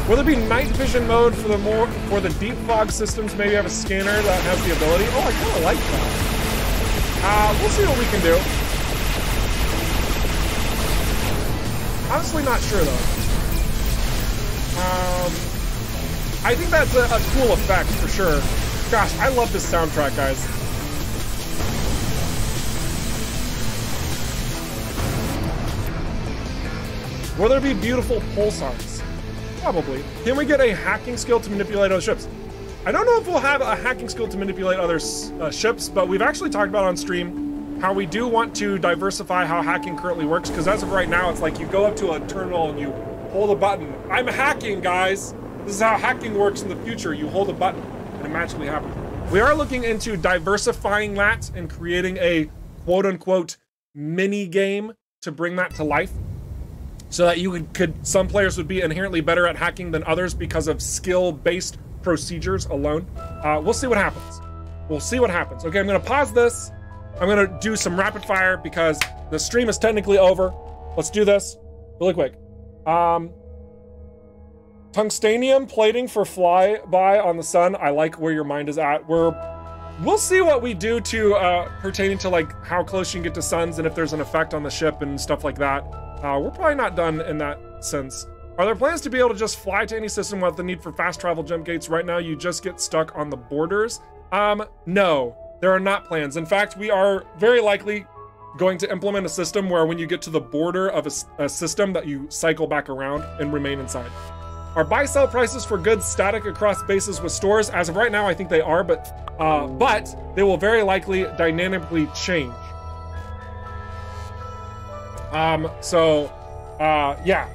A: Will there be night vision mode for the deep fog systems? Maybe have a scanner that has the ability. Oh, I kind of like that. We'll see what we can do. Honestly, not sure though. I think that's a cool effect for sure. Gosh, I love this soundtrack, guys. Will there be beautiful pulsars? Probably. Can we get a hacking skill to manipulate other ships? I don't know if we'll have a hacking skill to manipulate other ships, but we've actually talked about on stream how we do want to diversify how hacking currently works, because as of right now, it's like you go up to a terminal and you hold a button. I'm hacking, guys. This is how hacking works in the future. You hold a button and it magically happens. We are looking into diversifying that and creating a quote-unquote mini game to bring that to life. So that you some players would be inherently better at hacking than others because of skill-based procedures alone. We'll see what happens. We'll see what happens. Okay, I'm gonna pause this. I'm gonna do some rapid fire because the stream is technically over. Let's do this really quick. Tungstanium plating for flyby on the sun. I like where your mind is at. We'll see what we do to pertaining to like how close you can get to suns and if there's an effect on the ship and stuff like that. We're probably not done in that sense. Are there plans to be able to just fly to any system without the need for fast travel jump gates? Right now, you just get stuck on the borders. No, there are not plans. In fact, we are very likely going to implement a system where when you get to the border of a system that you cycle back around and remain inside. Are buy-sell prices for goods static across bases with stores? As of right now, I think they are, but they will very likely dynamically change. Yeah.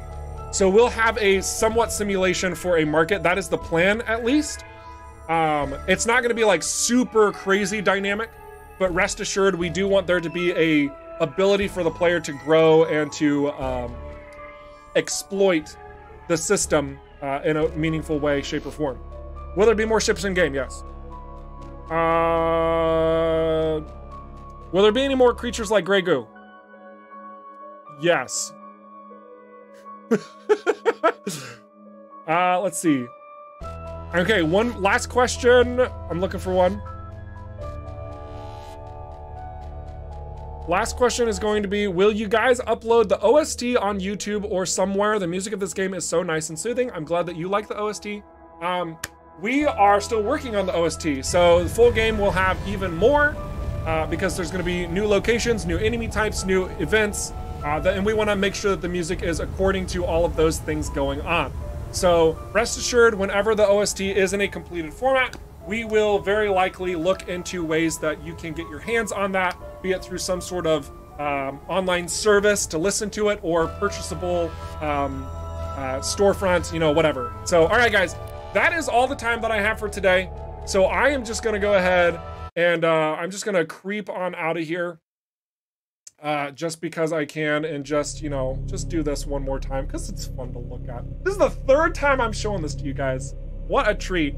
A: So we'll have a somewhat simulation for a market. That is the plan, at least. It's not going to be like super crazy dynamic, but rest assured, we do want there to be a ability for the player to grow and to exploit the system in a meaningful way, shape, or form. Will there be more ships in game? Yes. Will there be any more creatures like Grey Goo? Yes. Let's see. Okay, one last question. I'm looking for one. Last question is going to be, will you guys upload the OST on YouTube or somewhere? The music of this game is so nice and soothing. I'm glad that you like the OST. We are still working on the OST, so the full game will have even more because there's going to be new locations, new enemy types, new events, and we want to make sure that the music is according to all of those things going on. So rest assured, whenever the OST is in a completed format, we will very likely look into ways that you can get your hands on that, be it through some sort of online service to listen to it or purchasable storefront, you know, whatever. So, all right, guys, that is all the time that I have for today. So I am just going to go ahead and I'm just going to creep on out of here just because I can, and just, you know, just do this one more time because it's fun to look at. This is the third time I'm showing this to you guys. What a treat.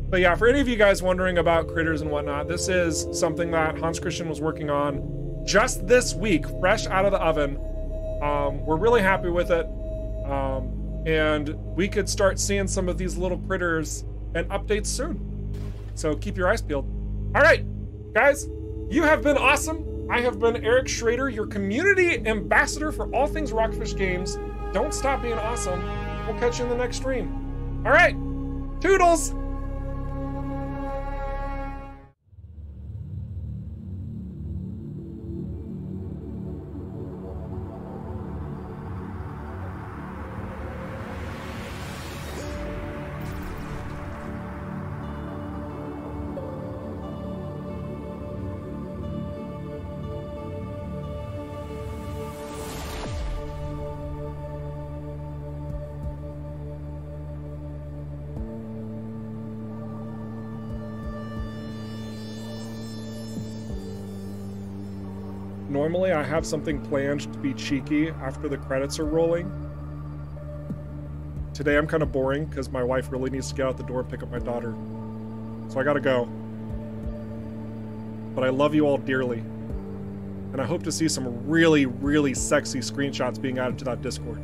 A: But yeah, for any of you guys wondering about critters and whatnot, this is something that Hans Christian was working on just this week, fresh out of the oven. We're really happy with it. And we could start seeing some of these little critters and updates soon. So keep your eyes peeled. All right, guys, you have been awesome. I have been Eric Schrader, your community ambassador for all things Rockfish Games. Don't stop being awesome. We'll catch you in the next stream. All right, toodles. Normally I have something planned to be cheeky after the credits are rolling. Today I'm kind of boring because my wife really needs to get out the door and pick up my daughter. So I gotta go. But I love you all dearly. And I hope to see some really, really sexy screenshots being added to that Discord.